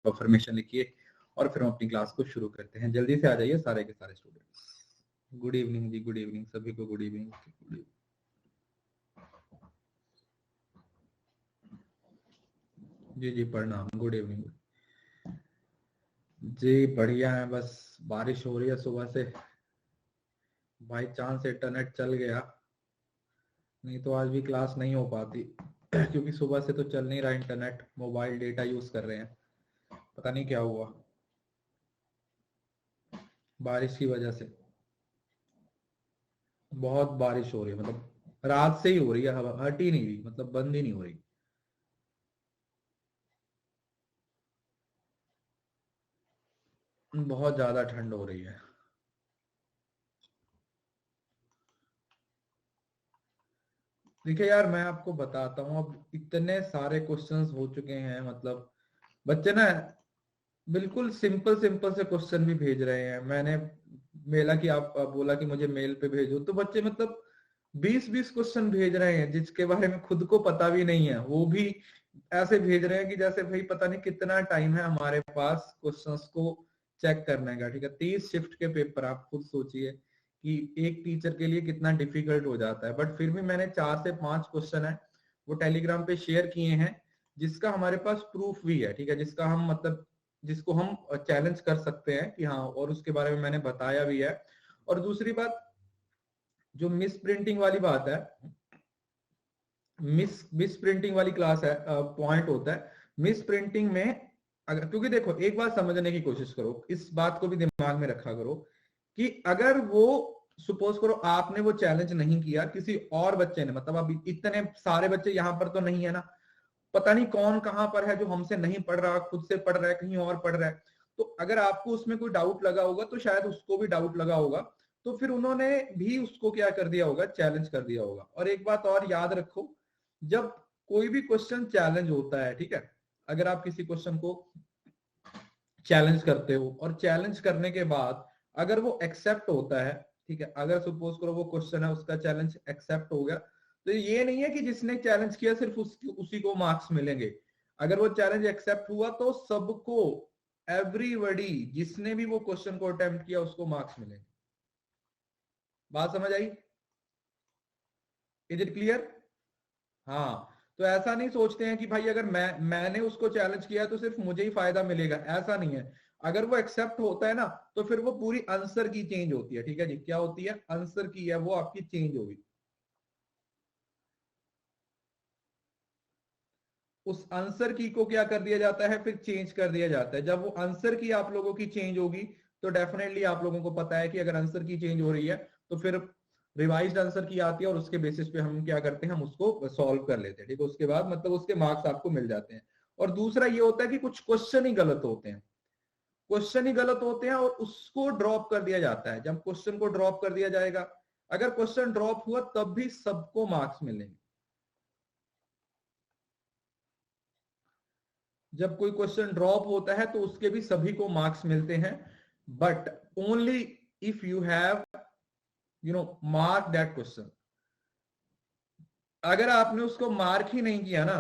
Affirmation लिखिए और फिर हम अपनी क्लास को शुरू करते हैं। जल्दी से आ जाइए सारे के सारे स्टूडेंट्स। गुड इवनिंग जी, गुड इवनिंग सभी को, गुड इवनिंग। जी जी प्रणाम, गुड इवनिंग जी। बढ़िया है, बस बारिश हो रही है सुबह से, बाई चांस इंटरनेट चल गया, नहीं तो आज भी क्लास नहीं हो पाती क्योंकि सुबह से तो चल नहीं रहा इंटरनेट, मोबाइल डेटा यूज कर रहे हैं, पता नहीं क्या हुआ बारिश की वजह से। बहुत बारिश हो रही है, मतलब रात से ही हो रही है, हवा हट ही नहीं रही, मतलब बंद ही नहीं हो रही। बहुत ज्यादा ठंड हो रही है। देखिए यार, मैं आपको बताता हूँ, अब इतने सारे क्वेश्चंस हो चुके हैं, मतलब बच्चे ना बिल्कुल सिंपल सिंपल से क्वेश्चन भी भेज रहे हैं। मैंने मेला कि आप बोला कि मुझे मेल पे भेजो, तो बच्चे मतलब 20-20 क्वेश्चन भेज रहे हैं जिसके बारे में खुद को पता भी नहीं है, वो भी ऐसे भेज रहे हैं कि जैसे भाई पता नहीं कितना टाइम है हमारे पास क्वेश्चंस को चेक करने का। ठीक है, 30 शिफ्ट के पेपर, आप खुद सोचिए कि एक टीचर के लिए कितना डिफिकल्ट हो जाता है। बट फिर भी मैंने 4 से 5 क्वेश्चन है वो टेलीग्राम पे शेयर किए हैं, जिसका हमारे पास प्रूफ भी है। ठीक है, जिसका हम मतलब जिसको हम चैलेंज कर सकते हैं कि हाँ, और उसके बारे में मैंने बताया भी है। और दूसरी बात, जो मिस प्रिंटिंग वाली बात है, मिस प्रिंटिंग वाली क्लास है, पॉइंट होता है मिस प्रिंटिंग में। अगर, क्योंकि देखो एक बात समझने की कोशिश करो, इस बात को भी दिमाग में रखा करो कि अगर वो सपोज करो आपने वो चैलेंज नहीं किया, किसी और बच्चे ने, मतलब अब इतने सारे बच्चे यहाँ पर तो नहीं है ना, पता नहीं कौन कहां पर है जो हमसे नहीं पढ़ रहा, खुद से पढ़ रहा है, कहीं और पढ़ रहा है। तो अगर आपको उसमें कोई डाउट लगा होगा तो शायद उसको भी डाउट लगा होगा, तो फिर उन्होंने भी उसको क्या कर दिया होगा, चैलेंज कर दिया होगा। और एक बात और याद रखो, जब कोई भी क्वेश्चन चैलेंज होता है, ठीक है, अगर आप किसी क्वेश्चन को चैलेंज करते हो और चैलेंज करने के बाद अगर वो एक्सेप्ट होता है, ठीक है, अगर सपोज करो वो क्वेश्चन है उसका चैलेंज एक्सेप्ट हो गया, तो ये नहीं है कि जिसने चैलेंज किया सिर्फ उसी को मार्क्स मिलेंगे। अगर वो चैलेंज एक्सेप्ट हुआ तो सबको, एवरीबॉडी जिसने भी वो क्वेश्चन को अटेम्प्ट किया उसको मार्क्स मिलेंगे। बात समझ आई? Is it clear? हाँ, तो ऐसा नहीं सोचते हैं कि भाई अगर मैंने उसको चैलेंज किया तो सिर्फ मुझे ही फायदा मिलेगा, ऐसा नहीं है। अगर वो एक्सेप्ट होता है ना, तो फिर वो पूरी आंसर की चेंज होती है। ठीक है जी, क्या होती है? आंसर की है वो आपकी चेंज होगी, उस आंसर की को क्या कर दिया जाता है, फिर चेंज कर दिया जाता है। जब वो आंसर की आप लोगों की चेंज होगी तो डेफिनेटली आप लोगों को पता है कि अगर आंसर की चेंज हो रही है तो फिर रिवाइज्ड आंसर की आती है और उसके बेसिस पे हम क्या करते हैं, हम उसको सॉल्व कर लेते हैं। ठीक है, उसके बाद मतलब उसके मार्क्स आपको मिल जाते हैं। और दूसरा ये होता है कि कुछ क्वेश्चन ही गलत होते हैं, क्वेश्चन ही गलत होते हैं और उसको ड्रॉप कर दिया जाता है। जब क्वेश्चन को ड्रॉप कर दिया जाएगा, अगर क्वेश्चन ड्रॉप हुआ तब भी सबको मार्क्स मिलेंगे। जब कोई क्वेश्चन ड्रॉप होता है तो उसके भी सभी को मार्क्स मिलते हैं, but only if you have mark that question. अगर आपने उसको मार्क ही नहीं किया ना,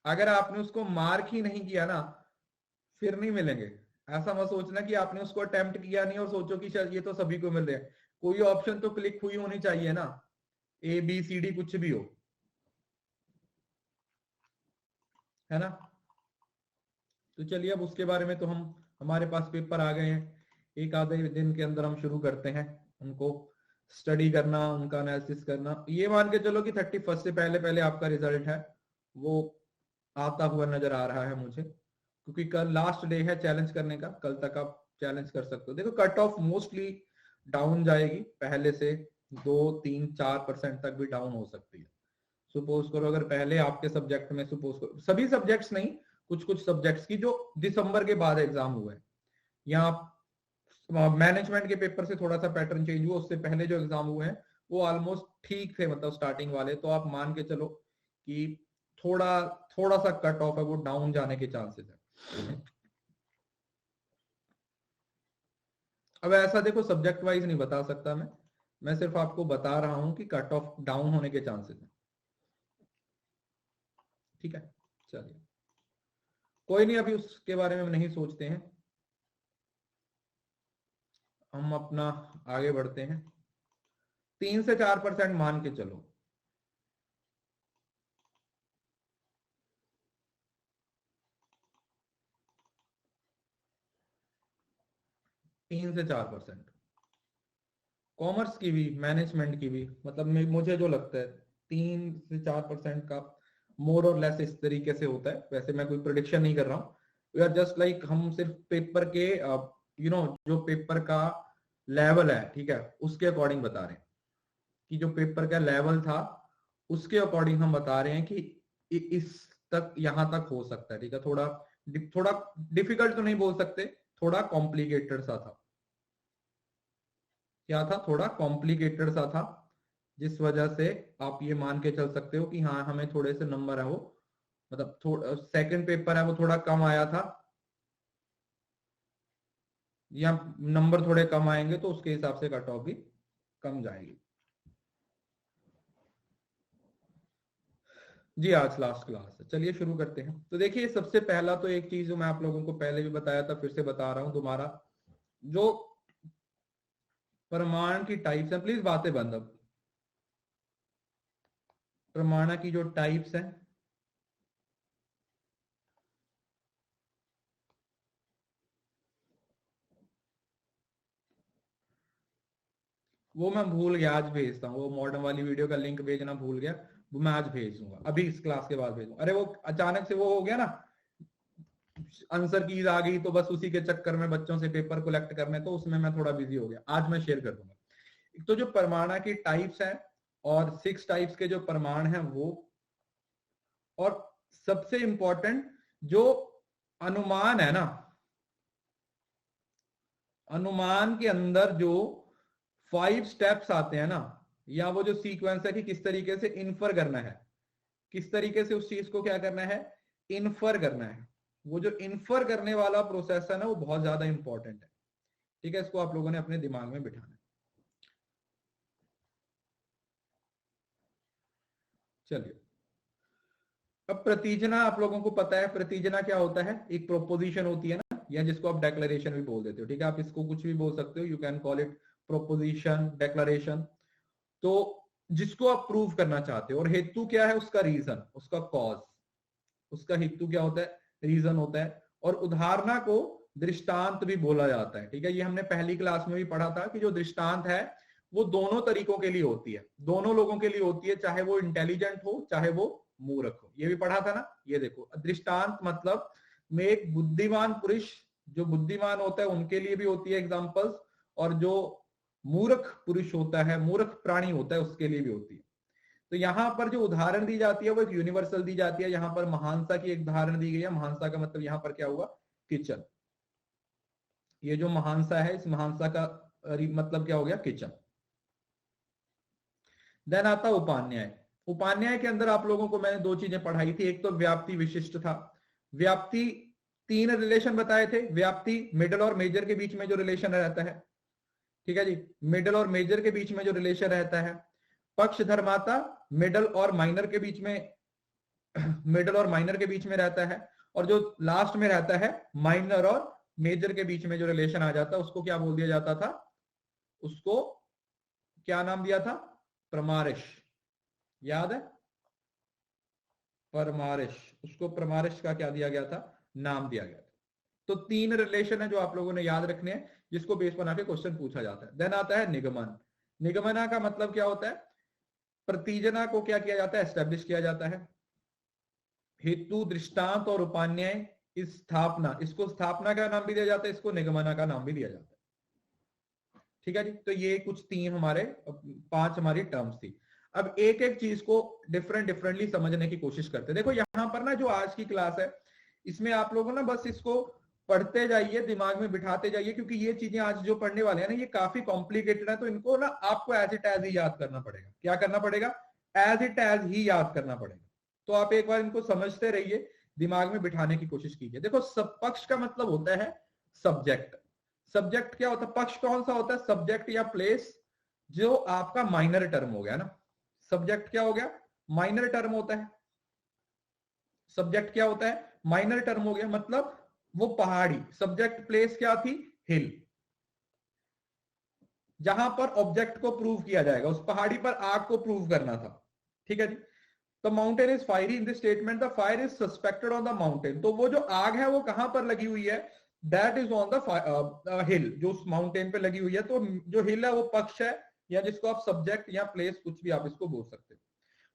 अगर आपने उसको मार्क ही नहीं किया ना, फिर नहीं मिलेंगे। ऐसा मत सोचना कि आपने उसको अटेम्प्ट किया नहीं और सोचो कि शायद ये तो सभी को मिल रहे हैं। कोई ऑप्शन तो क्लिक हुई होनी चाहिए ना, ABCD कुछ भी हो, है ना? तो चलिए, अब उसके बारे में तो हम, हमारे पास पेपर आ गए हैं, एक आधे दिन के अंदर हम शुरू करते हैं उनको स्टडी करना, उनका एनालिसिस करना। ये मान के चलो कि 31 से पहले पहले आपका रिजल्ट है वो आता हुआ नजर आ रहा है मुझे, क्योंकि कल लास्ट डे है चैलेंज करने का, कल तक आप चैलेंज कर सकते हो। देखो कट ऑफ मोस्टली डाउन जाएगी, पहले से 2-3-4% तक भी डाउन हो सकती है। सपोज करो अगर पहले आपके सब्जेक्ट में, सपोज करो सभी सब्जेक्ट्स नहीं, कुछ कुछ सब्जेक्ट्स की जो दिसंबर के बाद एग्जाम हुए हैं, या मैनेजमेंट के पेपर से थोड़ा सा पैटर्न चेंज हुआ, उससे पहले जो एग्जाम हुए हैं वो ऑलमोस्ट ठीक थे, मतलब स्टार्टिंग वाले, तो आप मान के चलो कि थोड़ा थोड़ा सा कट ऑफ है वो डाउन जाने के चांसेस है। अब ऐसा देखो सब्जेक्ट वाइज नहीं बता सकता मैं सिर्फ आपको बता रहा हूं कि कट ऑफ डाउन होने के चांसेस है। ठीक है, चलिए कोई नहीं, अभी उसके बारे में नहीं सोचते हैं, हम अपना आगे बढ़ते हैं। 3 से 4% मान के चलो, 3 से 4%। कॉमर्स की भी, मैनेजमेंट की भी, मतलब मुझे जो लगता है 3 से 4% का मोर और लेस इस तरीके से होता है। वैसे मैं कोई प्रोडिक्शन नहीं कर रहा हूँ, वी आर जस्ट लाइक, हम सिर्फ पेपर के जो पेपर का लेवल है, ठीक है, उसके अकॉर्डिंग बता रहे हैं कि जो पेपर का लेवल था उसके अकॉर्डिंग हम बता रहे हैं कि इस तक, यहां तक हो सकता है, ठीक है। थोड़ा थोड़ा डिफिकल्ट तो नहीं बोल सकते, थोड़ा कॉम्प्लिकेटेड सा था। क्या था? थोड़ा कॉम्प्लिकेटेड सा था, जिस वजह से आप ये मान के चल सकते हो कि हाँ, हमें थोड़े से नंबर है वो, मतलब थोड़ा सेकंड पेपर है वो थोड़ा कम आया था, या नंबर थोड़े कम आएंगे तो उसके हिसाब से कट ऑफ भी कम जाएगी। जी आज लास्ट क्लास है, चलिए शुरू करते हैं। तो देखिए, सबसे पहला तो एक चीज जो मैं आप लोगों को पहले भी बताया था, फिर से बता रहा हूं दोबारा, जो प्रमाण की टाइप्स है, प्लीज बातें बंद अब। प्रमाण की जो टाइप्स है, वो मैं भूल गया, आज भेजता हूँ। वो मॉडर्न वाली वीडियो का लिंक भेजना भूल गया, वो मैं आज भेज दूंगा, अभी इस क्लास के बाद भेजूंगा। अरे वो अचानक से वो हो गया ना, आंसर कीज आ गई, तो बस उसी के चक्कर में बच्चों से पेपर कलेक्ट करने, तो उसमें मैं थोड़ा बिजी हो गया। आज मैं शेयर कर दूंगा। एक तो जो प्रमाण की टाइप्स हैं, और 6 टाइप्स के जो प्रमाण हैं वो, और सबसे इंपॉर्टेंट जो अनुमान है ना, अनुमान के अंदर जो 5 स्टेप्स आते हैं ना, या वो जो सीक्वेंस है कि किस तरीके से इन्फर करना है, किस तरीके से उस चीज को क्या करना है, इन्फर करना है। वो जो इन्फर करने वाला प्रोसेस है ना, वो बहुत ज्यादा इंपॉर्टेंट है, ठीक है। इसको आप लोगों ने अपने दिमाग में बिठाना है। चलिए, अब प्रतिजना आप लोगों को पता है, प्रतिजना क्या होता है? एक प्रोपोजिशन होती है ना, या जिसको आप डेक्लेरेशन भी बोल देते हो, ठीक है। आप इसको कुछ भी बोल सकते हो, you can call it proposition, declaration. तो जिसको आप प्रूव करना चाहते हो, और हेतु क्या है उसका? रीजन, उसका कॉज, उसका हेतु क्या होता है? रीजन होता है। और उदाहरणा को दृष्टांत भी बोला जाता है, ठीक है। ये हमने पहली क्लास में भी पढ़ा था कि जो दृष्टांत है वो दोनों तरीकों के लिए होती है, दोनों लोगों के लिए होती है, चाहे वो इंटेलिजेंट हो चाहे वो मूर्ख हो। ये भी पढ़ा था ना। ये देखो, दृष्टांत मतलब में एक बुद्धिमान पुरुष, जो बुद्धिमान होता है उनके लिए भी होती है एग्जाम्पल्स, और जो मूर्ख पुरुष होता है, मूर्ख प्राणी होता है, उसके लिए भी होती है। तो यहां पर जो उदाहरण दी जाती है वो एक यूनिवर्सल दी जाती है। यहां पर महानसा की एक उदाहरण दी गई है। महानसा का मतलब यहां पर क्या हुआ? किचन। ये जो महानसा है, इस महानसा का मतलब क्या हो गया? किचन। देन आता उपान्याय। उपान्याय के अंदर आप लोगों को मैंने 2 चीजें पढ़ाई थी। एक तो व्याप्ति विशिष्ट था। व्याप्ति 3 रिलेशन बताए थे। व्याप्ति मिडल और मेजर के बीच में जो रिलेशन रहता है, ठीक है जी, मिडल और मेजर के बीच में जो रिलेशन रहता है। पक्ष धर्माता मिडल और माइनर के बीच में, मिडल और माइनर के बीच में रहता है। और जो लास्ट में रहता है, माइनर और मेजर के बीच में जो रिलेशन आ जाता है, उसको क्या बोल दिया जाता था? उसको क्या नाम दिया था? प्रमारिश। याद है? परमारिश। उसको प्रमारिश का क्या दिया गया था? नाम दिया गया था। तो 3 रिलेशन है जो आप लोगों ने याद रखने हैं, जिसको बेस बना के क्वेश्चन पूछा जाता है। देन आता है निगमन। निगमना का मतलब क्या होता है? प्रतिजना को क्या किया जाता है? एस्टेब्लिश किया जाता है। हेतु, दृष्टांत और उपान्याय, इस स्थापना, इसको स्थापना का नाम भी दिया जाता है, इसको निगमना का नाम भी दिया जाता है, ठीक है जी। तो ये कुछ 3 हमारे 5 हमारी टर्म्स थी। अब एक एक चीज को डिफरेंटली समझने की कोशिश करते हैं। देखो यहां पर ना, जो आज की क्लास है, इसमें आप लोगों ना बस इसको पढ़ते जाइए, दिमाग में बिठाते जाइए, क्योंकि ये चीजें आज जो पढ़ने वाले हैं ना, ये काफी कॉम्प्लिकेटेड है। तो इनको ना आपको एज इट एज ही याद करना पड़ेगा। क्या करना पड़ेगा? एज इट एज ही याद करना पड़ेगा। तो आप एक बार इनको समझते रहिए, दिमाग में बिठाने की कोशिश कीजिए। देखो, पक्ष का मतलब होता है सब्जेक्ट। सब्जेक्ट क्या होता है? पक्ष कौन सा होता है? सब्जेक्ट या प्लेस जो आपका माइनर टर्म हो गया ना। सब्जेक्ट क्या हो गया? माइनर टर्म होता है। सब्जेक्ट क्या होता है? माइनर टर्म हो गया, मतलब वो पहाड़ी, सब्जेक्ट प्लेस क्या थी, हिल, जहां पर ऑब्जेक्ट को प्रूव किया जाएगा, उस पहाड़ी पर आग को प्रूव करना था। ठीक है जी। तो mountain is fiery in this statement, the fire is suspected on the mountain, तो वो जो आग है वो कहां पर लगी हुई है, दैट इज ऑन द हिल, जो उस माउंटेन पे लगी हुई है। तो जो हिल है वो पक्ष है, या जिसको आप सब्जेक्ट या प्लेस कुछ भी आप इसको बोल सकते हो।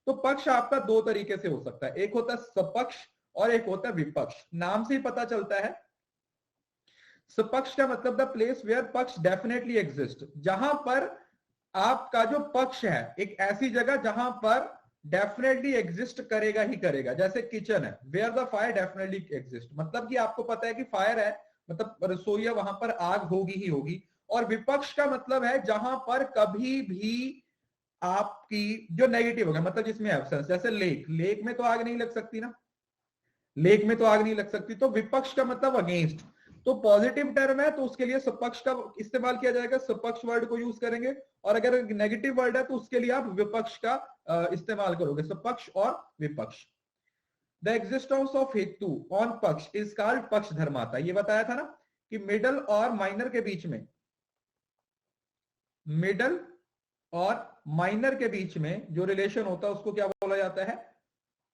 तो पक्ष आपका दो तरीके से हो सकता है, एक होता है सपक्ष और एक होता है विपक्ष। नाम से ही पता चलता है, सपक्ष का मतलब द प्लेस वेयर पक्ष डेफिनेटली एग्जिस्ट, जहां पर आपका जो पक्ष है एक ऐसी जगह जहां पर डेफिनेटली एग्जिस्ट करेगा ही करेगा। जैसे किचन है, where the fire definitely exist, मतलब कि आपको पता है कि फायर है, मतलब रसोई है, वहां पर आग होगी ही होगी। और विपक्ष का मतलब है जहां पर कभी भी आपकी जो नेगेटिव हो गया, मतलब जिसमें एब्सेंस, जैसे लेक, लेक में तो आग नहीं लग सकती ना, लेक में तो आग नहीं लग सकती। तो विपक्ष का मतलब अगेंस्ट, तो पॉजिटिव टर्म है तो उसके लिए सपक्ष का इस्तेमाल किया जाएगा, सपक्ष वर्ड को यूज करेंगे। और अगर नेगेटिव वर्ड है तो उसके लिए आप विपक्ष का इस्तेमाल करोगे, सपक्ष और विपक्ष। द एग्जिस्टेंस ऑफ हेतु ऑन पक्ष इज कॉल्ड पक्ष धर्माता। ये बताया था ना कि मिडल और माइनर के बीच में, मिडल और माइनर के बीच में जो रिलेशन होता है उसको क्या बोला जाता है,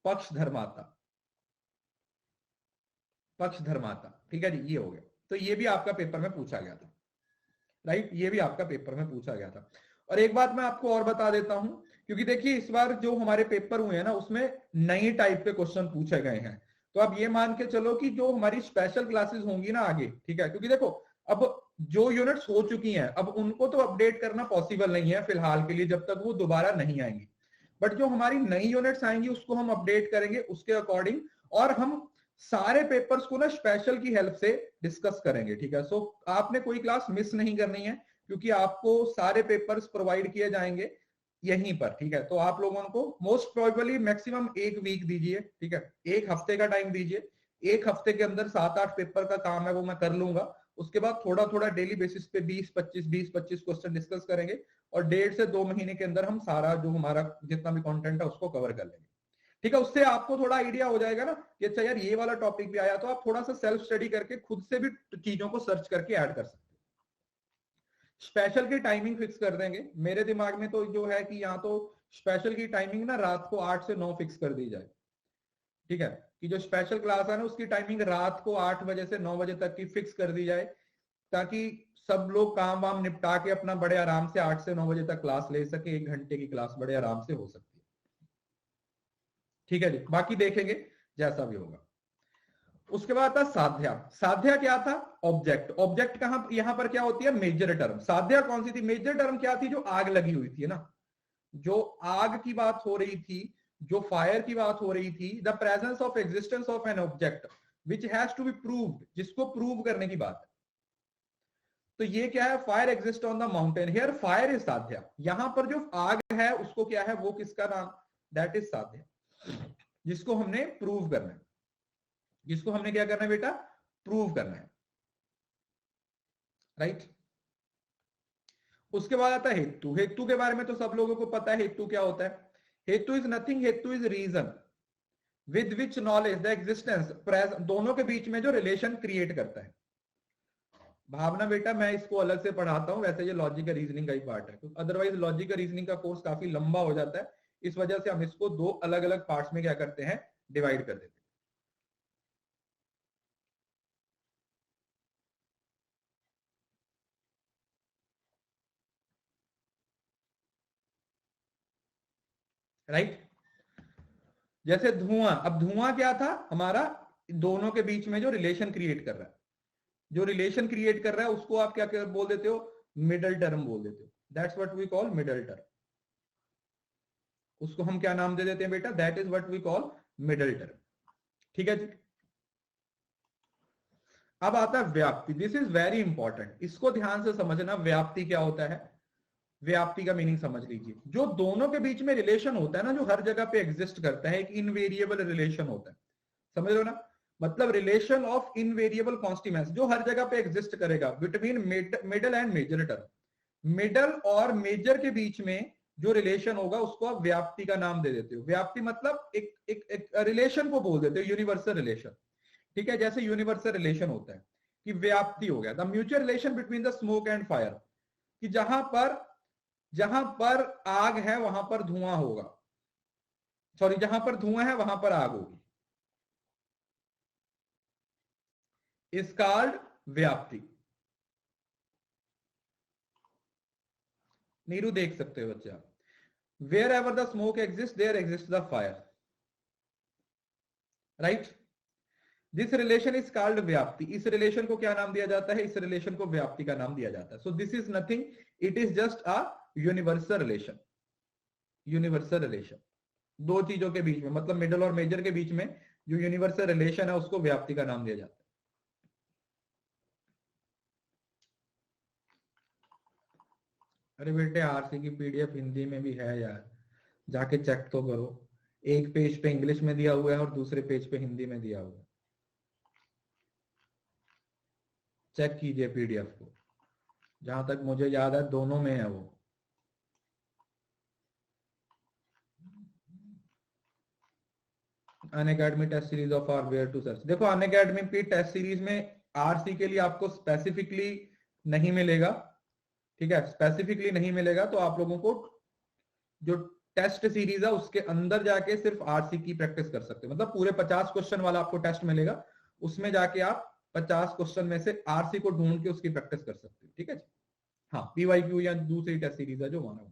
पक्ष धर्माता, पक्ष धर्माता। ठीक है जी, ये हो गया। तो ये भी आपका पेपर में पूछा गया था, राइट, ये भी आपका पेपर में पूछा गया था। और एक बात मैं आपको और बता देता हूं, क्योंकि देखिए इस बार जो हमारे पेपर हुए हैं ना उसमें नई टाइप के क्वेश्चन पूछे गए हैं। तो आप ये मान के चलो कि जो हमारी स्पेशल क्लासेस होंगी ना आगे, ठीक है, क्योंकि देखो अब जो यूनिट्स हो चुकी हैं अब उनको तो अपडेट करना पॉसिबल नहीं है फिलहाल के लिए, जब तक वो दोबारा नहीं आएंगी। बट जो हमारी नई यूनिट्स आएंगी उसको हम अपडेट करेंगे उसके अकॉर्डिंग, और हम सारे पेपर्स को ना स्पेशल की हेल्प से डिस्कस करेंगे। ठीक है, सो आपने कोई क्लास मिस नहीं करनी है, क्योंकि आपको सारे पेपर्स प्रोवाइड किए जाएंगे यहीं पर। ठीक है, तो आप लोगों को मोस्ट प्रोबेबली मैक्सिमम एक वीक दीजिए, ठीक है, एक हफ्ते का टाइम दीजिए। एक हफ्ते के अंदर 7-8 पेपर का काम है वो मैं कर लूंगा। उसके बाद थोड़ा थोड़ा डेली बेसिस पे 20-25 क्वेश्चन डिस्कस करेंगे, और 1.5 से 2 महीने के अंदर हम सारा जो हमारा जितना भी कंटेंट है उसको कवर कर लेंगे। ठीक है, उससे आपको थोड़ा आइडिया हो जाएगा ना कि अच्छा यार ये वाला टॉपिक भी आया, तो आप थोड़ा सा सेल्फ स्टडी करके खुद से भी चीजों को सर्च करके ऐड कर सकते हैं। स्पेशल की टाइमिंग फिक्स कर देंगे। मेरे दिमाग में तो जो है कि यहाँ तो स्पेशल की टाइमिंग ना रात को 8 से 9 फिक्स कर दी जाए। ठीक है, कि जो स्पेशल क्लास है ना उसकी टाइमिंग रात को 8 बजे से 9 बजे तक की फिक्स कर दी जाए, ताकि सब लोग काम वाम निपटा के अपना बड़े आराम से 8 से 9 बजे तक क्लास ले सके। 1 घंटे की क्लास बड़े आराम से हो सकती है। ठीक है जी, बाकी देखेंगे जैसा भी होगा। उसके बाद था साध्या। साध्या क्या था, ऑब्जेक्ट। ऑब्जेक्ट कहां, यहां पर क्या होती है, मेजर टर्म। साध्या कौन सी थी, मेजर टर्म क्या थी, जो आग लगी हुई थी ना, जो आग की बात हो रही थी, जो फायर की बात हो रही थी। The presence of existence of an object which has to be proved, जिसको प्रूव करने की बात है। तो ये क्या है, fire exist on the mountain, here fire is sadhya. यहां पर जो आग है उसको क्या है, वो किसका नाम, दैट इज साध्या, जिसको हमने प्रूव करना है, जिसको हमने क्या करना है बेटा, प्रूव करना है, राइट। उसके बाद आता है हेतु। हेतु के बारे में तो सब लोगों को पता है हेतु क्या होता है। Hetu is nothing, hetu is reason with which knowledge the existence, दोनों के बीच में जो रिलेशन क्रिएट करता है। भावना बेटा मैं इसको अलग से पढ़ाता हूं, वैसे ये लॉजिक रीजनिंग का ही पार्ट है, अदरवाइज लॉजिक रीजनिंग का कोर्स काफी लंबा हो जाता है। इस वजह से हम इसको दो अलग अलग पार्ट्स में क्या करते हैं, डिवाइड कर देते हैं। राइट, जैसे धुआं। अब धुआं क्या था हमारा, दोनों के बीच में जो रिलेशन क्रिएट कर रहा है, जो रिलेशन क्रिएट कर रहा है उसको आप क्या बोल देते हो, मिडल टर्म बोल देते हो। That's what we call middle term. उसको हम क्या नाम दे देते हैं बेटा, that is what we call middle term. ठीक है जी। अब आता है व्याप्ति। दिस इज वेरी इंपॉर्टेंट, इसको ध्यान से समझना। व्याप्ति क्या होता है, व्याप्ति का मीनिंग समझ लीजिए। जो दोनों के बीच में रिलेशन होता है ना, जो हर जगह पे एग्जिस्ट करता है, एक इनवेरिएबल रिलेशन होता है, समझ लो ना, मतलब रिलेशन ऑफ इनवेरिएबल कॉन्स्टिट्यूएंट्स, जो हर जगह पे एग्जिस्ट करेगा between middle and major term. Middle और मेजर के बीच में जो रिलेशन होगा उसको आप व्याप्ति का नाम दे देते हो। व्याप्ति मतलब एक रिलेशन को बोल देते हो, यूनिवर्सल रिलेशन। ठीक है, जैसे यूनिवर्सल रिलेशन होता है कि व्याप्ति हो गया, the mutual relation between the smoke and fire, कि जहां पर आग है वहां पर धुआं होगा, सॉरी जहां पर धुआं है वहां पर आग होगी, इज कॉल्ड व्याप्ति। नीरू देख सकते हो बच्चे आप, where ever the smoke exist there exist the fire, right. This relation is called vyapti. इस रिलेशन को क्या नाम दिया जाता है? इस रिलेशन को व्याप्ति का नाम दिया जाता है। So this is nothing, it is just a universal relation. Universal relation दो चीजों के बीच में, मतलब मिडल और मेजर के बीच में जो यूनिवर्सल रिलेशन है उसको व्याप्ति का नाम दिया जाता है। अरे बेटे आरसी की पीडीएफ हिंदी में भी है यार, जाके चेक तो करो। एक पेज पे इंग्लिश में दिया हुआ है और दूसरे पेज पे हिंदी में दिया हुआ है, चेक कीजिए पीडीएफ को। जहां तक मुझे याद है दोनों में है वो। Unacademy test series of are where to search. देखो अनअकैडमी की टेस्ट सीरीज में आरसी के लिए आपको स्पेसिफिकली नहीं मिलेगा, ठीक है, स्पेसिफिकली नहीं मिलेगा। तो आप लोगों को जो टेस्ट सीरीज है उसके अंदर जाके सिर्फ आरसी की प्रैक्टिस कर सकते हो। मतलब पूरे 50 क्वेश्चन वाला आपको टेस्ट मिलेगा, उसमें जाके आप 50 क्वेश्चन में से आरसी को ढूंढ के उसकी प्रैक्टिस कर सकते हो, ठीक है। हाँ, पीवाईक्यू या दूसरी टेस्ट सीरीज है जो वहां।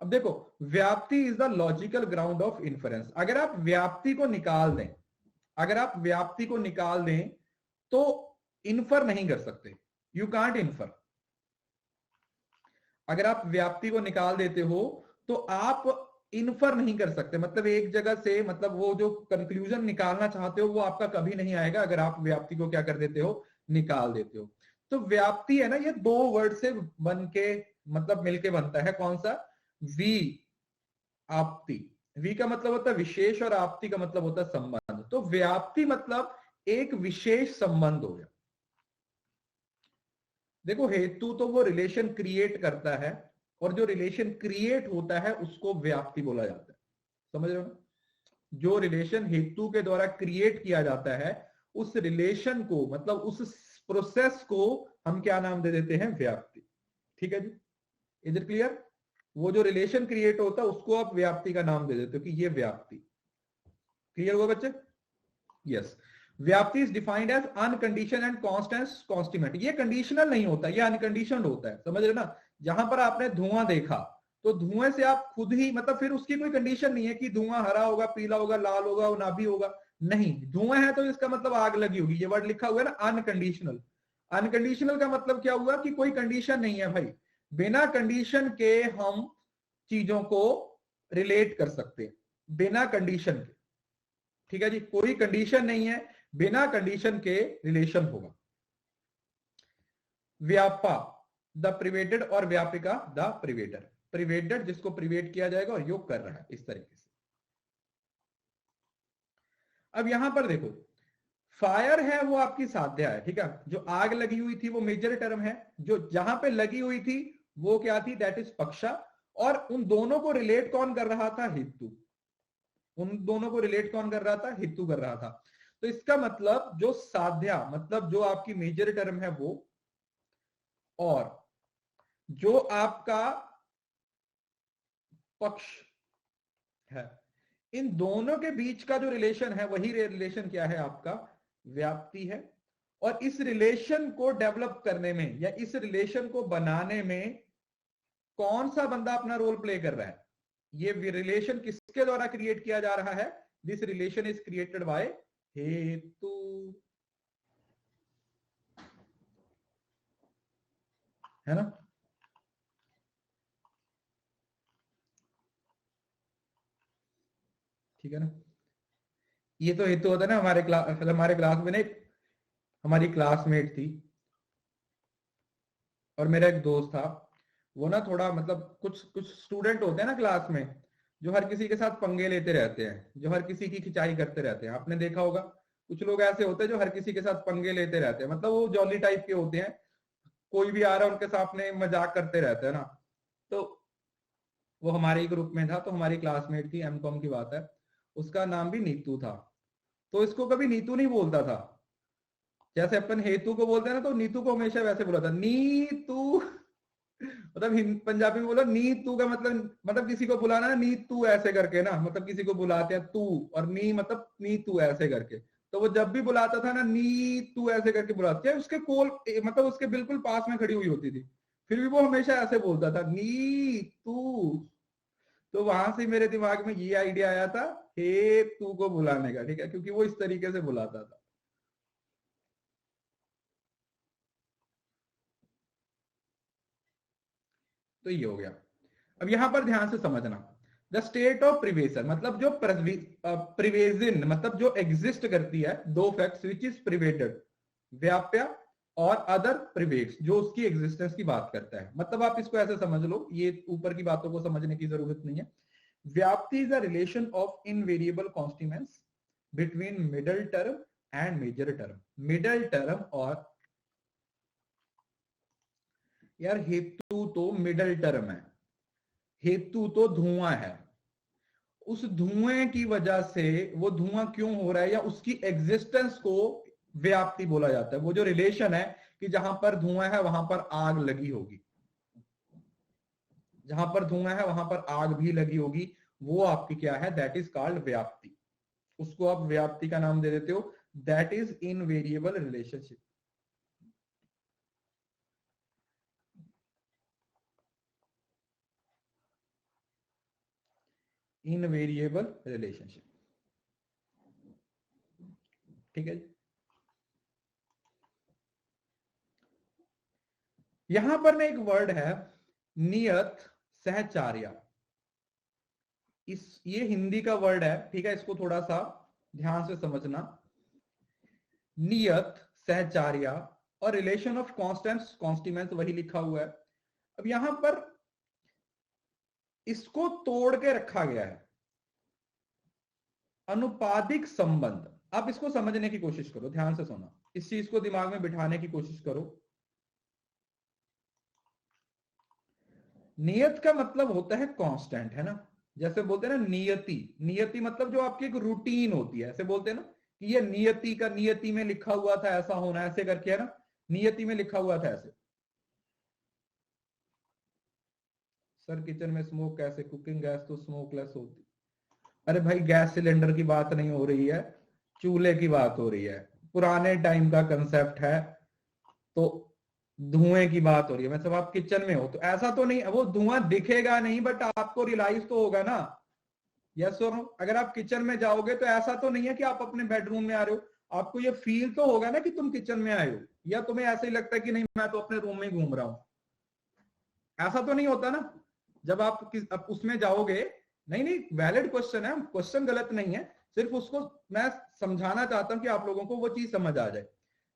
अब देखो, व्याप्ति is the logical ground of inference. अगर आप व्याप्ति को निकाल दें, अगर आप व्याप्ति को निकाल दें तो इन्फर नहीं कर सकते, यू कांट इन्फर। अगर आप व्याप्ति को निकाल देते हो तो आप इन्फर नहीं कर सकते, मतलब एक जगह से, मतलब वो जो कंक्लूजन निकालना चाहते हो वो आपका कभी नहीं आएगा अगर आप व्याप्ति को क्या कर देते हो, निकाल देते हो। तो व्याप्ति है ना, ये दो वर्ड से बन के, मतलब मिलके बनता है। कौन सा? वी आपति। वी का मतलब होता है विशेष और आपति का मतलब होता है संबंध। तो व्याप्ति मतलब एक विशेष संबंध हो गया। देखो हेतु तो वो रिलेशन क्रिएट करता है, और जो रिलेशन क्रिएट होता है उसको व्याप्ति बोला जाता है। समझ रहे हो? जो रिलेशन हेतु के द्वारा क्रिएट किया जाता है उस रिलेशन को, मतलब उस प्रोसेस को हम क्या नाम दे देते हैं? व्याप्ति। ठीक है जी, इज इट क्लियर? वो जो रिलेशन क्रिएट होता है उसको आप व्याप्ति का नाम दे देते हो कि ये व्याप्ति। क्लियर हुआ बच्चे? यस। व्याप्ति is defined as uncondition and constant. ये कंडीशनल नहीं होता, ये अनकंडीशनड होता है। समझ रहे ना? जहां पर आपने धुआं देखा तो धुएं से आप खुद ही, मतलब फिर उसकी कोई कंडीशन नहीं है कि धुआं हरा होगा, पीला होगा, लाल होगा, नाभी होगा। नहीं, धुआं है तो इसका मतलब आग लगी होगी। ये वर्ड लिखा हुआ है ना, अनकंडीशनल। अनकंडीशनल का मतलब क्या हुआ कि कोई कंडीशन नहीं है भाई, बिना कंडीशन के हम चीजों को रिलेट कर सकते हैं, बिना कंडीशन के। ठीक है जी, कोई कंडीशन नहीं है, बिना कंडीशन के रिलेशन होगा। व्यापा द प्रिवेटेड और व्यापिका द प्रिवेटर। प्रिवेटेड जिसको प्रिवेट किया जाएगा और योग कर रहा है, इस तरीके से। अब यहां पर देखो, फायर है वो आपकी साध्या है, ठीक है। जो आग लगी हुई थी वो मेजर टर्म है, जो जहां पे लगी हुई थी वो क्या थी? दैट इज पक्षा। और उन दोनों को रिलेट कौन कर रहा था? हेतु। उन दोनों को रिलेट कौन कर रहा था? हेतु कर रहा था। तो इसका मतलब जो साध्या, मतलब जो आपकी मेजर टर्म है वो, और जो आपका पक्ष है, इन दोनों के बीच का जो रिलेशन है वही रिलेशन क्या है? आपका व्याप्ति है। और इस रिलेशन को डेवलप करने में या इस रिलेशन को बनाने में कौन सा बंदा अपना रोल प्ले कर रहा है? ये रिलेशन किसके द्वारा क्रिएट किया जा रहा है? This relation is created by हेतु। है ना? ठीक है ना? ये तो हेतु होता है ना। हमारे क्लास में एक हमारी क्लासमेट थी और मेरा एक दोस्त था। वो ना थोड़ा, मतलब कुछ कुछ स्टूडेंट होते हैं ना क्लास में जो हर किसी के साथ पंगे लेते रहते हैं, जो हर किसी की खिंचाई करते रहते हैं। आपने देखा होगा कुछ लोग ऐसे होते हैं जो हर किसी के साथ पंगे लेते रहते हैं, मतलब वो जॉली टाइप के होते हैं। कोई भी आ रहा है उनके सामने मजाक करते रहते हैं ना। तो वो हमारे ही ग्रुप में था, तो हमारी क्लासमेट थी, एमकॉम की बात है। उसका नाम भी नीतू था। तो इसको कभी नीतू नहीं बोलता था। जैसे अपन हेतु को बोलते हैं ना, तो नीतू को हमेशा वैसे बोला था, नीतू। मतलब पंजाबी में बोलो नीतू का मतलब किसी को बुलाना ना, नीतू ऐसे करके ना, मतलब किसी को बुलाते हैं तू, और नी मतलब नीतू ऐसे करके। तो वो जब भी बुलाता था ना, नीतू ऐसे करके बुलाते, उसके कोल मतलब उसके बिल्कुल पास में खड़ी हुई होती थी, फिर भी वो हमेशा ऐसे बोलता था, नीतू। तो वहां से मेरे दिमाग में ये आइडिया आया था हे तू को बुलाने का, ठीक है, क्योंकि वो इस तरीके से बुलाता था। तो ये हो गया। अब यहां पर ध्यान से समझना, द स्टेट ऑफ प्रिवेशन मतलब जो प्रिवेजन मतलब जो एग्जिस्ट करती है, दो फैक्ट्स विच इज प्रिवेटेड, व्याप्य, और अदर प्रिवेट्स जो उसकी एग्जिस्टेंस की बात करता है। मतलब आप इसको ऐसे समझ लो, ये ऊपर की बातों को समझने की जरूरत नहीं है। Vyapti is a relation of invariable constituents between middle term and major term. Middle term और, यार हेतु तो मिडल टर्म है, हेतु तो धुआं है। उस धुएं की वजह से, वो धुआं क्यों हो रहा है या उसकी एग्जिस्टेंस को व्याप्ति बोला जाता है। वो जो रिलेशन है कि जहां पर धुआं है वहां पर आग लगी होगी, जहां पर धुआं है वहां पर आग भी लगी होगी, वो आपकी क्या है, दैट इज कॉल्ड व्याप्ति। उसको आप व्याप्ति का नाम दे देते हो, that is invariable relationship. Invariable relationship, ठीक है जी। यहां पर ना एक वर्ड है नियत सहचार्य, इस ये हिंदी का वर्ड है, ठीक है, इसको थोड़ा सा ध्यान से समझना। नियत सहचार्य और रिलेशन ऑफ कॉन्स्टेंट्स कॉन्स्टिट्यूएंट्स वही लिखा हुआ है। अब यहां पर इसको तोड़ के रखा गया है, अनुपादिक संबंध। आप इसको समझने की कोशिश करो, ध्यान से सुना, इस चीज को दिमाग में बिठाने की कोशिश करो। नियत का मतलब होता है कांस्टेंट, है ना। जैसे बोलते हैं ना नियति, नियति मतलब जो आपकी एक रूटीन होती है, ऐसे बोलते हैं ना कि ये नियति का, नियति में लिखा हुआ था ऐसा होना, ऐसे करके, है ना, नियति में लिखा हुआ था ऐसे। सर किचन में स्मोक कैसे, कुकिंग गैस तो स्मोकलेस होती। अरे भाई गैस सिलेंडर की बात नहीं हो रही है, चूल्हे की बात हो रही है, पुराने टाइम का कंसेप्ट है, तो धुएं की बात हो रही है। मतलब आप किचन में हो तो ऐसा तो नहीं, वो धुआं दिखेगा नहीं बट आपको रियलाइज तो होगा ना, यस और नो। अगर आप किचन में जाओगे तो ऐसा तो नहीं है कि आप अपने बेडरूम में आ रहे हो, आपको ये फील तो होगा ना कि तुम किचन में आए हो, या तुम्हें ऐसे ही लगता है कि नहीं मैं तो अपने रूम में घूम रहा हूं। ऐसा तो नहीं होता ना जब आप उसमें जाओगे। नहीं नहीं, वैलिड क्वेश्चन है, क्वेश्चन गलत नहीं है, सिर्फ उसको मैं समझाना चाहता हूं कि आप लोगों को वो चीज समझ आ जाए।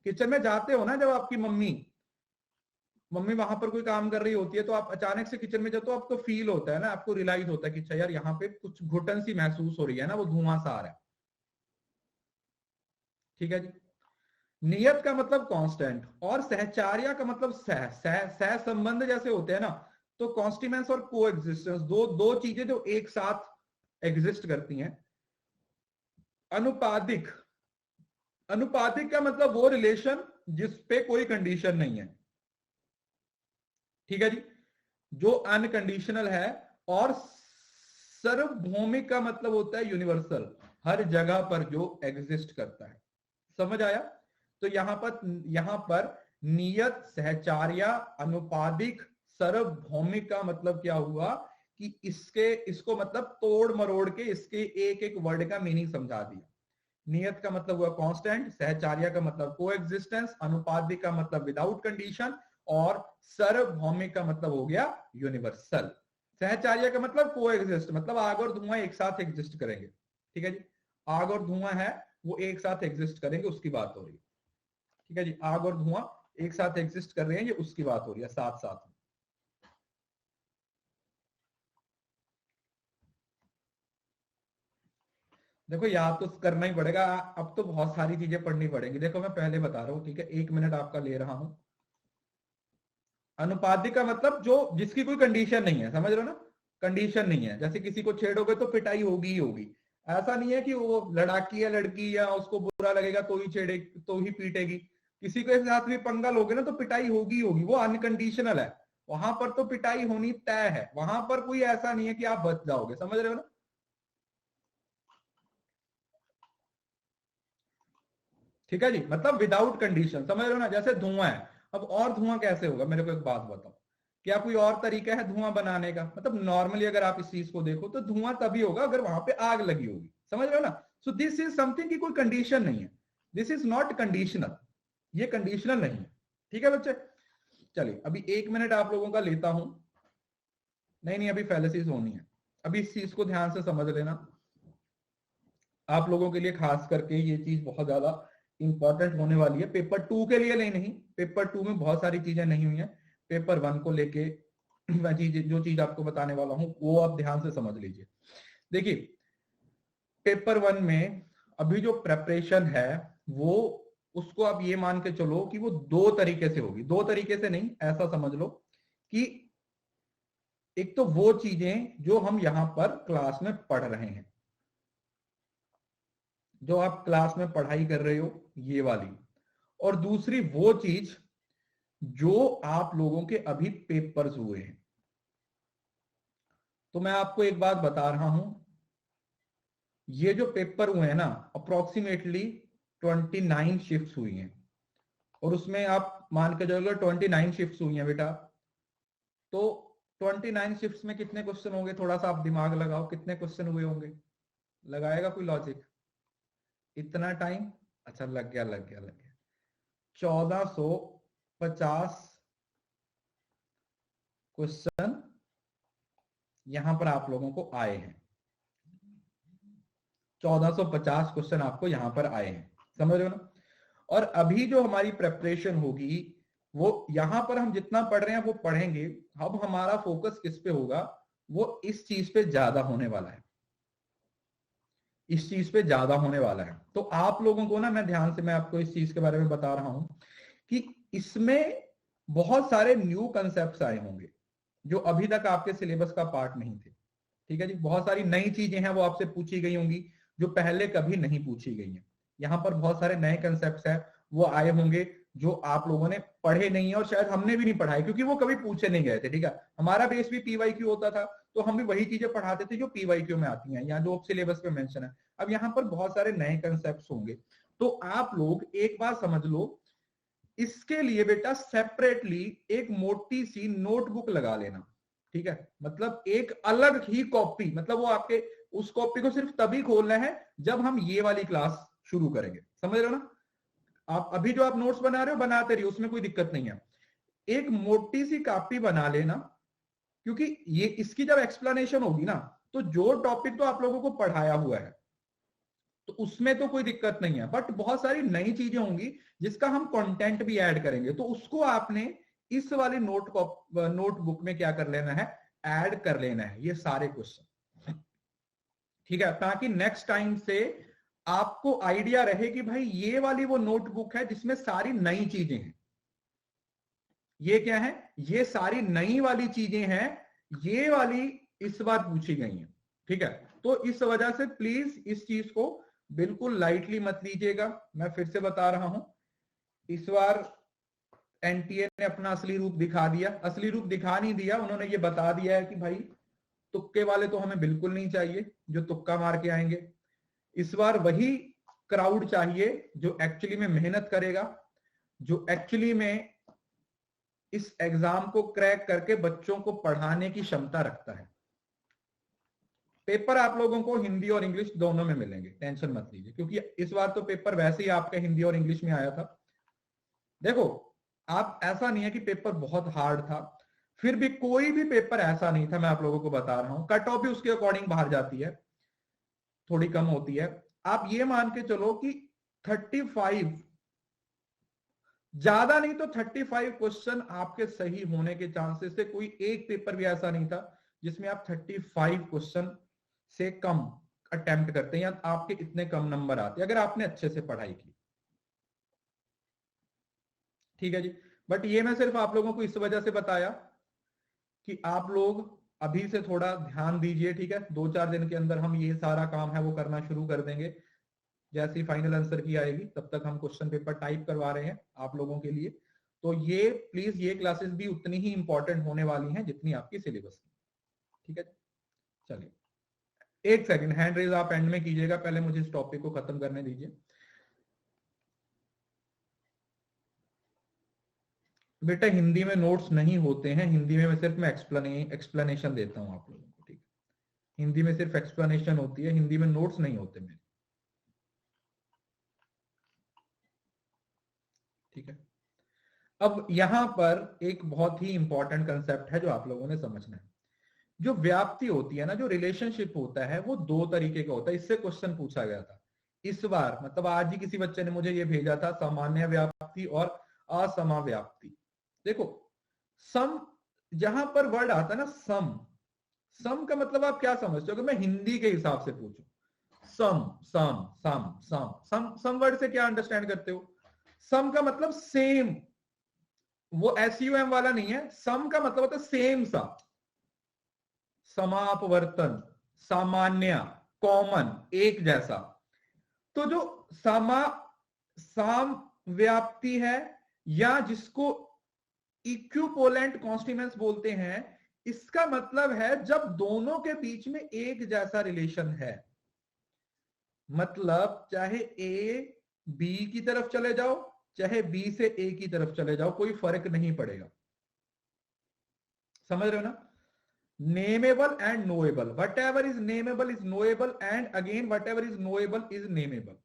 किचन में जाते हो ना, जब आपकी मम्मी मम्मी वहां पर कोई काम कर रही होती है, तो आप अचानक से किचन में जाओ तो आपको फील होता है ना, आपको रियलाइज होता है कि अच्छा यार यहाँ पे कुछ घुटन सी महसूस हो रही है ना, वो धुआं सा आ रहा है, ठीक है जी। नियत का मतलब कांस्टेंट, और सहचार्य का मतलब सह सह सह संबंध जैसे होते हैं ना, तो कॉन्स्टिट्यूएंट्स और को एग्जिस्टेंस, दो दो चीजें जो एक साथ एग्जिस्ट करती हैं। अनुपादिक, अनुपादिक का मतलब वो रिलेशन जिसपे कोई कंडीशन नहीं है, ठीक है जी, जो अनकंडीशनल है। और सार्वभौमिक का मतलब होता है यूनिवर्सल, हर जगह पर जो एग्जिस्ट करता है। समझ आया। तो यहां पर नियत सहचार्य अनुपादिक सार्वभौमिक का मतलब क्या हुआ कि इसको मतलब तोड़ मरोड़ के इसके एक एक वर्ड का मीनिंग समझा दिया। नियत का मतलब हुआ कांस्टेंट, सहचार्य का मतलब कोएग्जिस्टेंस, अनुपादिक का मतलब विदाउट कंडीशन, और सार्वभौमिक का मतलब हो गया यूनिवर्सल। सहचार्य का मतलब कोएग्जिस्ट, मतलब आग और धुआं एक साथ एग्जिस्ट करेंगे, ठीक है जी। आग और धुआं है वो एक साथ एग्जिस्ट करेंगे, उसकी बात हो रही है, ठीक है जी। आग और धुआं एक साथ एग्जिस्ट कर रहे हैं, ये उसकी बात हो रही है, साथ साथ। देखो याद तो करना ही पड़ेगा, अब तो बहुत सारी चीजें पढ़नी पड़ेंगी। देखो मैं पहले बता रहा हूं, ठीक है, 1 मिनट आपका ले रहा हूं। अनुपातिक का मतलब जो जिसकी कोई कंडीशन नहीं है, समझ रहे हो ना, कंडीशन नहीं है, जैसे किसी को छेड़ोगे तो पिटाई होगी ही होगी। ऐसा नहीं है कि वो लड़ाकी है लड़की या उसको बुरा लगेगा तो ही छेड़े तो ही पीटेगी। किसी के साथ भी पंगा लोगे ना तो पिटाई होगी होगी, वो अनकंडीशनल है। वहां पर तो पिटाई होनी तय है, वहां पर कोई ऐसा नहीं है कि आप बच जाओगे, समझ रहे हो ना। ठीक है जी, मतलब विदाउट कंडीशन, समझ रहे हो ना। जैसे धुआं है, अब और धुआं कैसे होगा, मेरे को एक बात बताओ, क्या कोई और तरीका है धुआं बनाने का? मतलब नॉर्मली अगर आप इस चीज को देखो तो धुआं तभी होगा अगर वहां पे आग लगी होगी, समझ रहे हो ना। सो दिस इज समथिंग की कोई कंडीशन नहीं है, दिस इज नॉट कंडीशनल, ये कंडीशनल नहीं है। ठीक है बच्चे, चलिए अभी 1 मिनट आप लोगों का लेता हूं। नहीं नहीं, अभी फैलेसिस होनी है, अभी इस चीज को ध्यान से समझ लेना। आप लोगों के लिए खास करके ये चीज बहुत ज्यादा इंपॉर्टेंट होने वाली है, पेपर 2 के लिए नहीं, पेपर 2 में बहुत सारी चीजें नहीं हुई हैं, पेपर 1 को लेके मैं जो चीज आपको बताने वाला हूं वो आप ध्यान से समझ लीजिए। देखिए पेपर 1 में अभी जो प्रेपरेशन है वो, उसको आप ये मान के चलो कि वो 2 तरीके से होगी, 2 तरीके से नहीं, ऐसा समझ लो कि एक तो वो चीजें जो हम यहां पर क्लास में पढ़ रहे हैं, जो आप क्लास में पढ़ाई कर रहे हो ये वाली, और दूसरी वो चीज जो आप लोगों के अभी पेपर्स हुए हैं। तो मैं आपको एक बात बता रहा हूं, ये जो पेपर हुए हैं ना अप्रोक्सीमेटली 29 शिफ्ट हुई हैं, और उसमें आप मान के चलो 29 शिफ्ट हुई हैं बेटा, तो 29 शिफ्ट में कितने क्वेश्चन होंगे, थोड़ा सा आप दिमाग लगाओ, कितने क्वेश्चन हुए होंगे, लगाएगा कोई लॉजिक? इतना टाइम, अच्छा लग गया लग गया लग गया, 1450 क्वेश्चन यहां पर आप लोगों को आए हैं, 1450 क्वेश्चन आपको यहां पर आए हैं, समझ रहे हो ना। और अभी जो हमारी प्रेपरेशन होगी वो यहां पर हम जितना पढ़ रहे हैं वो पढ़ेंगे, अब हमारा फोकस किस पे होगा, वो इस चीज पे ज्यादा होने वाला है, इस चीज पे ज्यादा होने वाला है। तो आप लोगों को ना, मैं ध्यान से मैं आपको इस चीज के बारे में बता रहा हूं कि इसमें बहुत सारे न्यू कंसेप्ट्स आए होंगे जो अभी तक आपके सिलेबस का पार्ट नहीं थे। ठीक है जी, बहुत सारी नई चीजें हैं वो आपसे पूछी गई होंगी जो पहले कभी नहीं पूछी गई हैं। यहाँ पर बहुत सारे नए कंसेप्ट्स हैं वो आए होंगे जो आप लोगों ने पढ़े नहीं है, और शायद हमने भी नहीं पढ़ाए क्योंकि वो कभी पूछे नहीं गए थे। ठीक है, हमारा बेस भी पीवाईक्यू होता था, तो हम भी वही चीजें पढ़ाते थे जो पीवाईक्यू में आती हैं या जो सिलेबस पे मेंशन है। अब यहाँ पर बहुत सारे नए कंसेप्ट होंगे, तो आप लोग एक बात समझ लो, इसके लिए बेटा सेपरेटली एक मोटी सी नोटबुक लगा लेना। ठीक है, मतलब एक अलग ही कॉपी, मतलब वो आपके उस कॉपी को सिर्फ तभी खोलना है जब हम ये वाली क्लास शुरू करेंगे, समझ रहे हो ना। आप अभी जो आप नोट्स बना रहे हो बनाते रहिए, उसमें कोई दिक्कत नहीं है, एक मोटी सी कॉपी बना लेना, क्योंकि ये इसकी जब एक्सप्लेनेशन होगी ना, तो जो टॉपिक तो आप लोगों को पढ़ाया हुआ है तो उसमें तो कोई दिक्कत नहीं है, बट बहुत सारी नई चीजें होंगी जिसका हम कंटेंट भी ऐड करेंगे, तो उसको आपने इस वाली नोटबुक में क्या कर लेना है, ऐड कर लेना है ये सारे क्वेश्चन। ठीक है, ताकि नेक्स्ट टाइम से आपको आइडिया रहे कि भाई ये वाली वो नोटबुक है जिसमें सारी नई चीजें हैं। ये क्या है, ये सारी नई वाली चीजें हैं, ये वाली इस बार पूछी गई हैं। ठीक है, तो इस वजह से प्लीज इस चीज को बिल्कुल लाइटली मत लीजिएगा। मैं फिर से बता रहा हूं, इस बार एनटीए ने अपना असली रूप दिखा दिया, असली रूप दिखा नहीं दिया, उन्होंने ये बता दिया है कि भाई तुक्के वाले तो हमें बिल्कुल नहीं चाहिए जो तुक्का मार के आएंगे। इस बार वही क्राउड चाहिए जो एक्चुअली में मेहनत करेगा, जो एक्चुअली में इस एग्जाम को क्रैक करके बच्चों को पढ़ाने की क्षमता रखता है। पेपर आप लोगों को हिंदी और इंग्लिश दोनों में मिलेंगे, टेंशन मत लीजिए, क्योंकि इस बार तो पेपर वैसे ही आपका हिंदी और इंग्लिश में आया था। देखो आप, ऐसा नहीं है कि पेपर बहुत हार्ड था, फिर भी कोई भी पेपर ऐसा नहीं था, मैं आप लोगों को बता रहा हूं, कट ऑफ भी उसके अकॉर्डिंग बाहर जाती है, थोड़ी कम होती है। आप ये मान के चलो कि 35, ज्यादा नहीं तो 35 क्वेश्चन आपके सही होने के चांसेस थे। कोई एक पेपर भी ऐसा नहीं था जिसमें आप 35 क्वेश्चन से कम अटेम्प्ट करते हैं या आपके इतने कम नंबर आते अगर आपने अच्छे से पढ़ाई की। ठीक है जी, बट ये मैं सिर्फ आप लोगों को इस वजह से बताया कि आप लोग अभी से थोड़ा ध्यान दीजिए, ठीक है। 2-4 दिन के अंदर हम ये सारा काम है वो करना शुरू कर देंगे। जैसे ही फाइनल आंसर की आएगी तब तक हम क्वेश्चन पेपर टाइप करवा रहे हैं आप लोगों के लिए। तो ये प्लीज ये क्लासेस भी उतनी ही इंपॉर्टेंट होने वाली हैं जितनी आपकी सिलेबस की, ठीक है। चलिए एक सेकंड, हैंड रेज आप एंड में कीजिएगा, पहले मुझे इस टॉपिक को खत्म करने दीजिए। बेटा हिंदी में नोट्स नहीं होते हैं, हिंदी में सिर्फ मैं एक्सप्लेनेशन देता हूं आप लोगों को, ठीक है। हिंदी में सिर्फ एक्सप्लेनेशन होती है, हिंदी में नोट्स नहीं होते मेरे, ठीक है। अब यहां पर एक बहुत ही इंपॉर्टेंट कंसेप्ट है जो आप लोगों ने समझना है। जो व्याप्ति होती है ना, जो रिलेशनशिप होता है वो दो तरीके का होता है। इससे क्वेश्चन पूछा गया था इस बार, मतलब आज ही किसी बच्चे ने मुझे ये भेजा था, सामान्य व्याप्ति और असमव्याप्ति। देखो सम, जहां पर वर्ड आता है ना सम, सम का मतलब आप क्या समझते हो? अगर मैं हिंदी के हिसाब से पूछूं, सम सम सम सम सम सम वर्ड से क्या अंडरस्टैंड करते हो? सम का मतलब सेम, वो SUM वाला नहीं है। सम का मतलब होता है सेम सा, समापवर्तन, सामान्य, कॉमन, एक जैसा। तो जो साम व्याप्ति है या जिसको इक्विपोलेंट कॉन्स्टिट्यूएंट्स बोलते हैं, इसका मतलब है जब दोनों के बीच में एक जैसा रिलेशन है। मतलब चाहे A B की तरफ चले जाओ, चाहे B से A की तरफ चले जाओ, कोई फर्क नहीं पड़ेगा। समझ रहे हो ना? Nameable and knowable, whatever is nameable is knowable, and again whatever is knowable is nameable.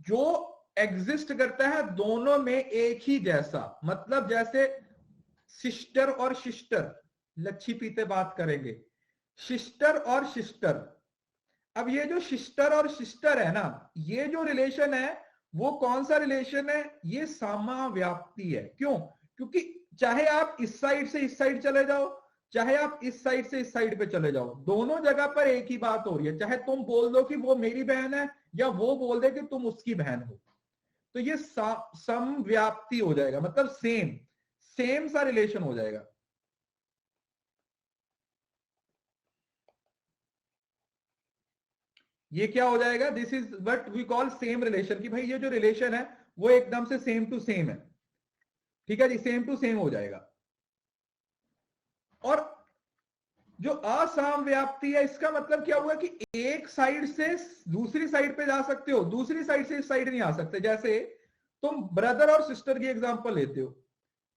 जो एग्जिस्ट करता है दोनों में एक ही जैसा, मतलब जैसे सिस्टर और सिस्टर, लच्छी पीते बात करेंगे, सिस्टर और सिस्टर। अब ये जो सिस्टर और सिस्टर है ना, ये जो रिलेशन है वो कौन सा रिलेशन है? ये समाव्याप्ति है। क्यों? क्योंकि चाहे आप इस साइड से इस साइड चले जाओ, चाहे आप इस साइड से इस साइड पे चले जाओ, दोनों जगह पर एक ही बात हो रही है। चाहे तुम बोल दो कि वो मेरी बहन है या वो बोल दे कि तुम उसकी बहन हो, तो ये समव्याप्ति हो जाएगा, मतलब सेम सेम सा रिलेशन हो जाएगा। ये क्या हो जाएगा? This is what we call same relation, कि भाई ये जो रिलेशन है वो एकदम से सेम टू सेम है, ठीक है जी, सेम टू सेम हो जाएगा। और जो असमव्याप्ति है, इसका मतलब क्या हुआ कि एक साइड से दूसरी साइड पे जा सकते हो, दूसरी साइड से इस साइड नहीं आ सकते। जैसे तुम ब्रदर और सिस्टर की एग्जांपल लेते हो,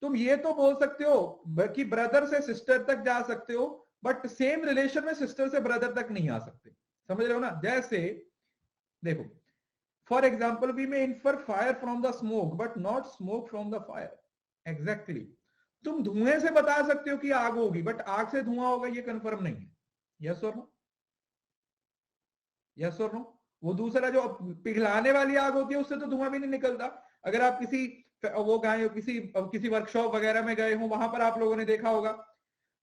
तुम ये तो बोल सकते हो कि ब्रदर से सिस्टर तक जा सकते हो, बट सेम रिलेशन में सिस्टर से ब्रदर तक नहीं आ सकते। समझ रहे हो ना? जैसे देखो, फॉर एग्जाम्पल वी में infer fire from the smoke but not smoke from the fire. Exactly, तुम धुएं से बता सकते हो कि आग होगी, बट आग से धुआं होगा ये कंफर्म नहीं है। यस और नो? यस और नो? वो दूसरा जो पिघलाने वाली आग होती है उससे तो धुआं भी नहीं निकलता। अगर आप किसी वो गए हो, किसी वर्कशॉप वगैरह में गए हो, वहां पर आप लोगों ने देखा होगा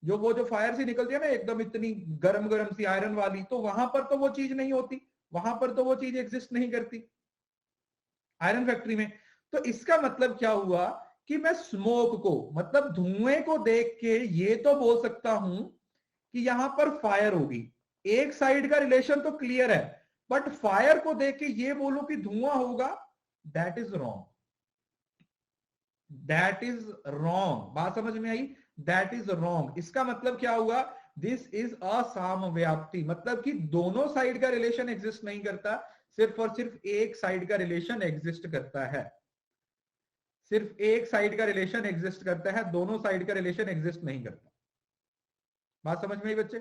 जो वो जो फायर से निकलती है ना एकदम इतनी गरम गरम सी आयरन वाली, तो वहां पर तो वो चीज नहीं होती, वहां पर तो वो चीज एग्जिस्ट नहीं करती आयरन फैक्ट्री में। तो इसका मतलब क्या हुआ कि मैं स्मोक को, मतलब धुएं को देख के ये तो बोल सकता हूं कि यहां पर फायर होगी, एक साइड का रिलेशन तो क्लियर है, बट फायर को देख के ये बोलो कि धुआं होगा, that is wrong. That is wrong. बात समझ में आई? That is wrong. इसका मतलब क्या हुआ? दिस इज असमव्याप्ति, मतलब कि दोनों साइड का रिलेशन एग्जिस्ट नहीं करता, सिर्फ और सिर्फ एक साइड का रिलेशन एग्जिस्ट करता है। सिर्फ एक साइड का रिलेशन एग्जिस्ट करता है, दोनों साइड का रिलेशन एग्जिस्ट नहीं करता। बात समझ में आई बच्चे?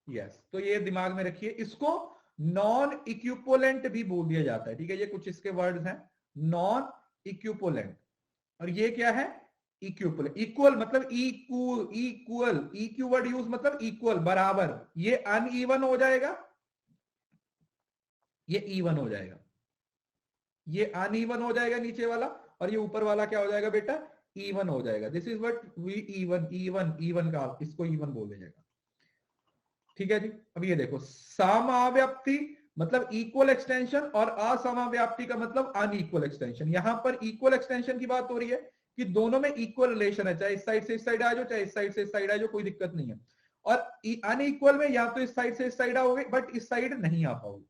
यस। तो ये दिमाग में रखिए, इसको नॉन इक्विपोलेंट भी बोल दिया जाता है, ठीक है। ये कुछ इसके वर्ड्स हैं, नॉन इक्विपोलेंट। और ये क्या है? इक्विपोल। इक्वल मतलब इक्वल, इक्वल, इक्यू वर्ड यूज मतलब इक्वल, बराबर। ये अनइवन हो जाएगा, ये इवन हो जाएगा। ये अनइवन हो जाएगा नीचे वाला, और ये ऊपर वाला क्या हो जाएगा बेटा? इवन हो जाएगा। This is what we even, even even का इसको इवन बोल दिया जाएगा, ठीक है जी। अब ये देखो, समाव्याप्ति मतलब इक्वल एक्सटेंशन, और असमव्याप्ति का मतलब अनइक्वल एक्सटेंशन। यहां पर इक्वल एक्सटेंशन की बात हो रही है कि दोनों में इक्वल रिलेशन है, चाहे इस साइड से इस साइड आ जाओ, चाहे इस साइड से इस साइड आ जाओ, कोई दिक्कत नहीं है। और अनइक्वल में या तो इस साइड से इस साइड आओगे बट इस साइड नहीं आ पाओगे।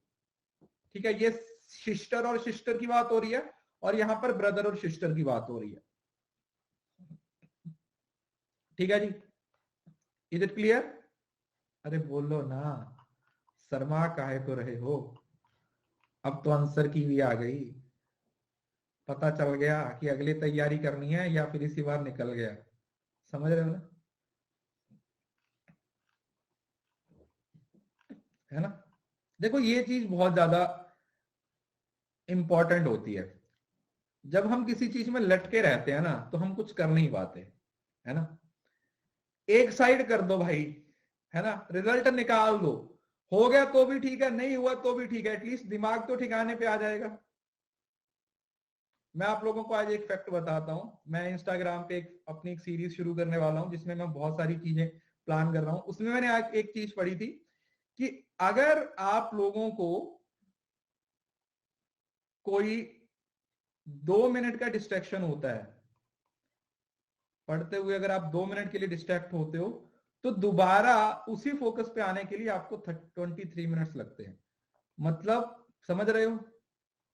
ठीक है, ये सिस्टर और सिस्टर की बात हो रही है और यहां पर ब्रदर और सिस्टर की बात हो रही है। ठीक है जी, इज इट क्लियर? अरे बोलो ना, शर्मा काहे को रहे हो? अब तो आंसर की भी आ गई, पता चल गया कि अगली तैयारी करनी है या फिर इसी बार निकल गया। समझ रहे हो ना? है ना? देखो ये चीज बहुत ज्यादा इंपॉर्टेंट होती है। जब हम किसी चीज में लटके रहते हैं ना तो हम कुछ कर नहीं पाते, है ना? एक साइड कर दो भाई, है ना, रिजल्ट निकाल दो, हो गया तो भी ठीक है, नहीं हुआ तो भी ठीक है, एटलीस्ट दिमाग तो ठिकाने पे आ जाएगा। मैं आप लोगों को आज एक फैक्ट बताता हूं। मैं इंस्टाग्राम पे अपनी एक सीरीज शुरू करने वाला हूं जिसमें मैं बहुत सारी चीजें प्लान कर रहा हूं। उसमें मैंने आज एक चीज पढ़ी थी कि अगर आप लोगों को कोई 2 मिनट का डिस्ट्रैक्शन होता है, पढ़ते हुए अगर आप 2 मिनट के लिए डिस्ट्रैक्ट होते हो तो दोबारा उसी फोकस पे आने के लिए आपको 23 मिनट्स लगते हैं। मतलब समझ रहे हो?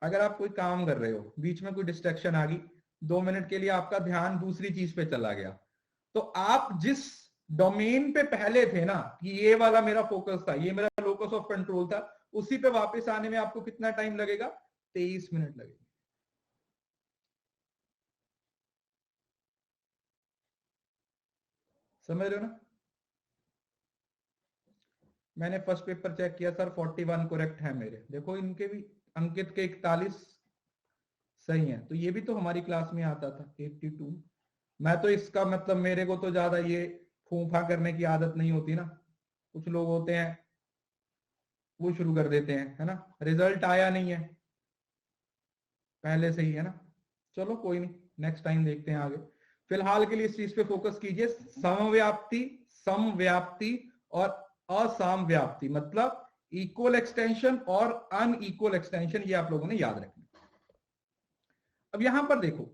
अगर आप कोई काम कर रहे हो, बीच में कोई डिस्ट्रैक्शन आ गई, 2 मिनट के लिए आपका ध्यान दूसरी चीज पे चला गया, तो आप जिस डोमेन पे पहले थे ना कि ये वाला मेरा फोकस था, ये मेरा लोकस ऑफ कंट्रोल था, उसी पे वापस आने में आपको कितना टाइम लगेगा? 23 मिनट लगेगा। समझ रहे हो ना? मैंने फर्स्ट पेपर चेक किया सर, 41 करेक्ट है मेरे। देखो इनके भी, अंकित के 41 सही है, तो ये भी तो हमारी क्लास में आता था 82। मैं तो इसका मतलब, मेरे को तो ज्यादा ये फूफा करने की आदत नहीं होती ना। कुछ लोग होते हैं वो शुरू कर देते हैं, है ना, रिजल्ट आया नहीं है पहले से ही, है ना। चलो कोई नहीं, नेक्स्ट टाइम देखते हैं आगे। फिलहाल के लिए इस चीज पे फोकस कीजिए, समव्याप्ति, समव्याप्ति और असमव्याप्ति, मतलब इक्वल एक्सटेंशन और अनइक्वल एक्सटेंशन, ये आप लोगों ने याद रखना। अब यहां पर देखो,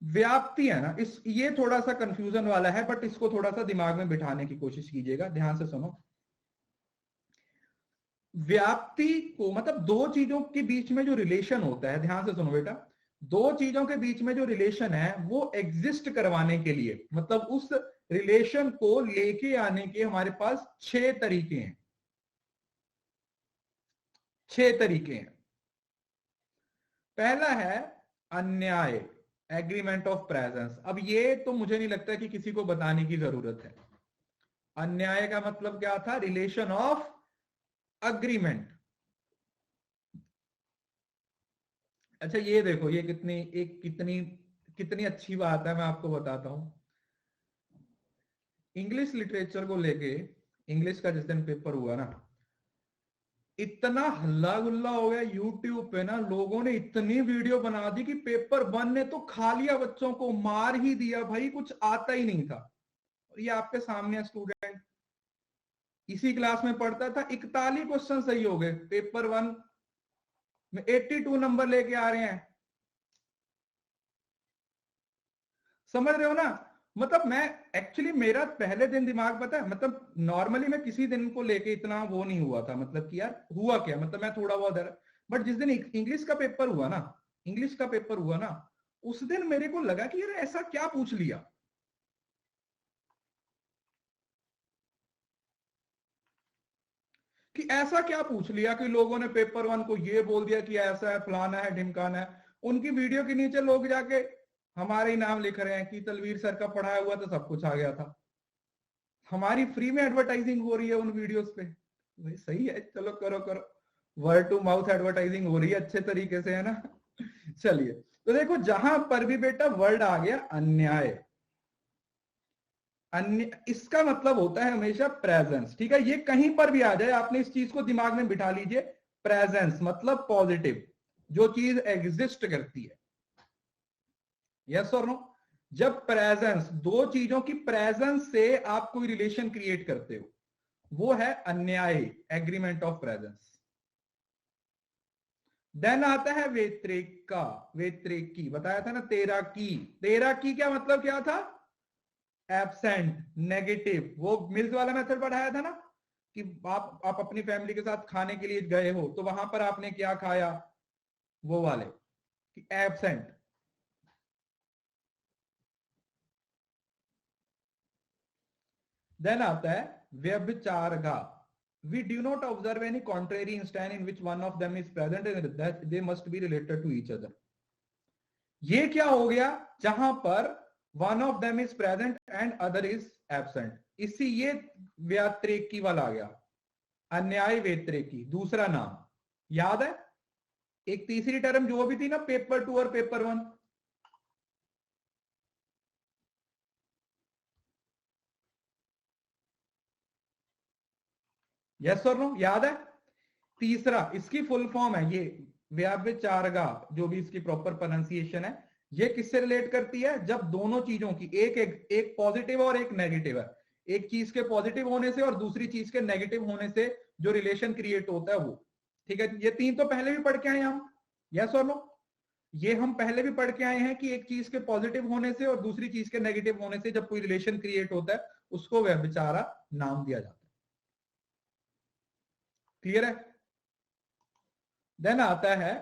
व्याप्ति है ना, इस ये थोड़ा सा कंफ्यूजन वाला है, बट इसको थोड़ा सा दिमाग में बिठाने की कोशिश कीजिएगा, ध्यान से सुनो। व्याप्ति को मतलब दो चीजों के बीच में जो रिलेशन होता है, ध्यान से सुनो बेटा, दो चीजों के बीच में जो रिलेशन है वो एग्जिस्ट करवाने के लिए, मतलब उस रिलेशन को लेके आने के हमारे पास 6 तरीके हैं। 6 तरीके हैं। पहला है अन्याय, एग्रीमेंट ऑफ प्रेजेंस। अब ये तो मुझे नहीं लगता कि किसी को बताने की जरूरत है। अन्याय का मतलब क्या था? Relation of agreement. अच्छा ये देखो, ये कितनी कितनी अच्छी बात है, मैं आपको बताता हूं। इंग्लिश लिटरेचर को लेके, इंग्लिश का जिस दिन पेपर हुआ ना, इतना हल्ला गुल्ला हो गया यूट्यूब पे ना, लोगों ने इतनी वीडियो बना दी कि पेपर 1 ने तो खा लिया, बच्चों को मार ही दिया भाई, कुछ आता ही नहीं था। और ये आपके सामने स्टूडेंट इसी क्लास में पढ़ता था, 41 क्वेश्चन सही हो गए, पेपर 1 में 82 नंबर लेके आ रहे हैं। समझ रहे हो ना? मतलब मैं एक्चुअली, मेरा पहले दिन दिमाग, पता है, मतलब नॉर्मली मैं किसी दिन को लेके इतना वो नहीं हुआ था, मतलब कि यार हुआ क्या, मतलब मैं थोड़ा बहुत डर। बट जिस दिन इंग्लिश का पेपर हुआ ना, इंग्लिश का पेपर हुआ ना, उस दिन मेरे को लगा कि यार ऐसा क्या पूछ लिया, कि ऐसा क्या पूछ लिया कि लोगों ने पेपर 1 को ये बोल दिया कि ऐसा है, फलाना है, ढिमकाना है। उनकी वीडियो के नीचे लोग जाके हमारे ही नाम लिख रहे हैं कि तलवीर सर का पढ़ाया हुआ तो सब कुछ आ गया था। हमारी फ्री में एडवर्टाइजिंग हो रही है उन वीडियोस पे। भाई सही है, चलो करो करो, वर्ड टू माउथ एडवर्टाइजिंग हो रही है अच्छे तरीके से, है ना। चलिए, तो देखो जहां पर भी बेटा वर्ड आ गया अन्याय, अन्य, इसका मतलब होता है हमेशा प्रेजेंस। ठीक है, ये कहीं पर भी आ जाए, आपने इस चीज को दिमाग में बिठा लीजिए। प्रेजेंस मतलब पॉजिटिव, जो चीज एग्जिस्ट करती है। यस और नो? जब प्रेजेंस, दो चीजों की प्रेजेंस से आप कोई रिलेशन क्रिएट करते हो, वो है अन्याय, एग्रीमेंट ऑफ प्रेजेंस। देन आता है वेत्रेका, वेत्रेकी, बताया था ना, तेरा की। तेरा की क्या मतलब क्या था? एब्सेंट, नेगेटिव, वो मिल्स वाला मेथड पढ़ाया था ना कि आप अपनी फैमिली के साथ खाने के लिए गए हो तो वहां पर आपने क्या खाया, वो वाले कि एब्सेंट। देन आता है व्यभिचारगा, we do not observe any contrary instance in which one of them is present and that they must be related to each other। ये क्या हो गया, जहां पर one of them is present and other is absent, इसी ये व्यात्रेकी वाला आ गया, अन्याय व्यतिरेकी दूसरा नाम। याद है एक तीसरी टर्म जो भी थी ना पेपर 2 और पेपर 1, यस और नो, याद है? तीसरा इसकी फुल फॉर्म है ये व्यभिचारगा, जो भी इसकी प्रॉपर प्रोनाउंसिएशन है। ये किससे रिलेट करती है, जब दोनों चीजों की एक पॉजिटिव और एक नेगेटिव है, एक चीज के पॉजिटिव होने से और दूसरी चीज के नेगेटिव होने से जो रिलेशन क्रिएट होता है वो। ठीक है, ये तीन तो पहले भी पढ़ के आए हम, यस और नो? ये हम पहले भी पढ़ के आए हैं कि एक चीज के पॉजिटिव होने से और दूसरी चीज के नेगेटिव होने से जब कोई रिलेशन क्रिएट होता है उसको व्यभिचारा नाम दिया जाता है। क्लियर है? देन आता है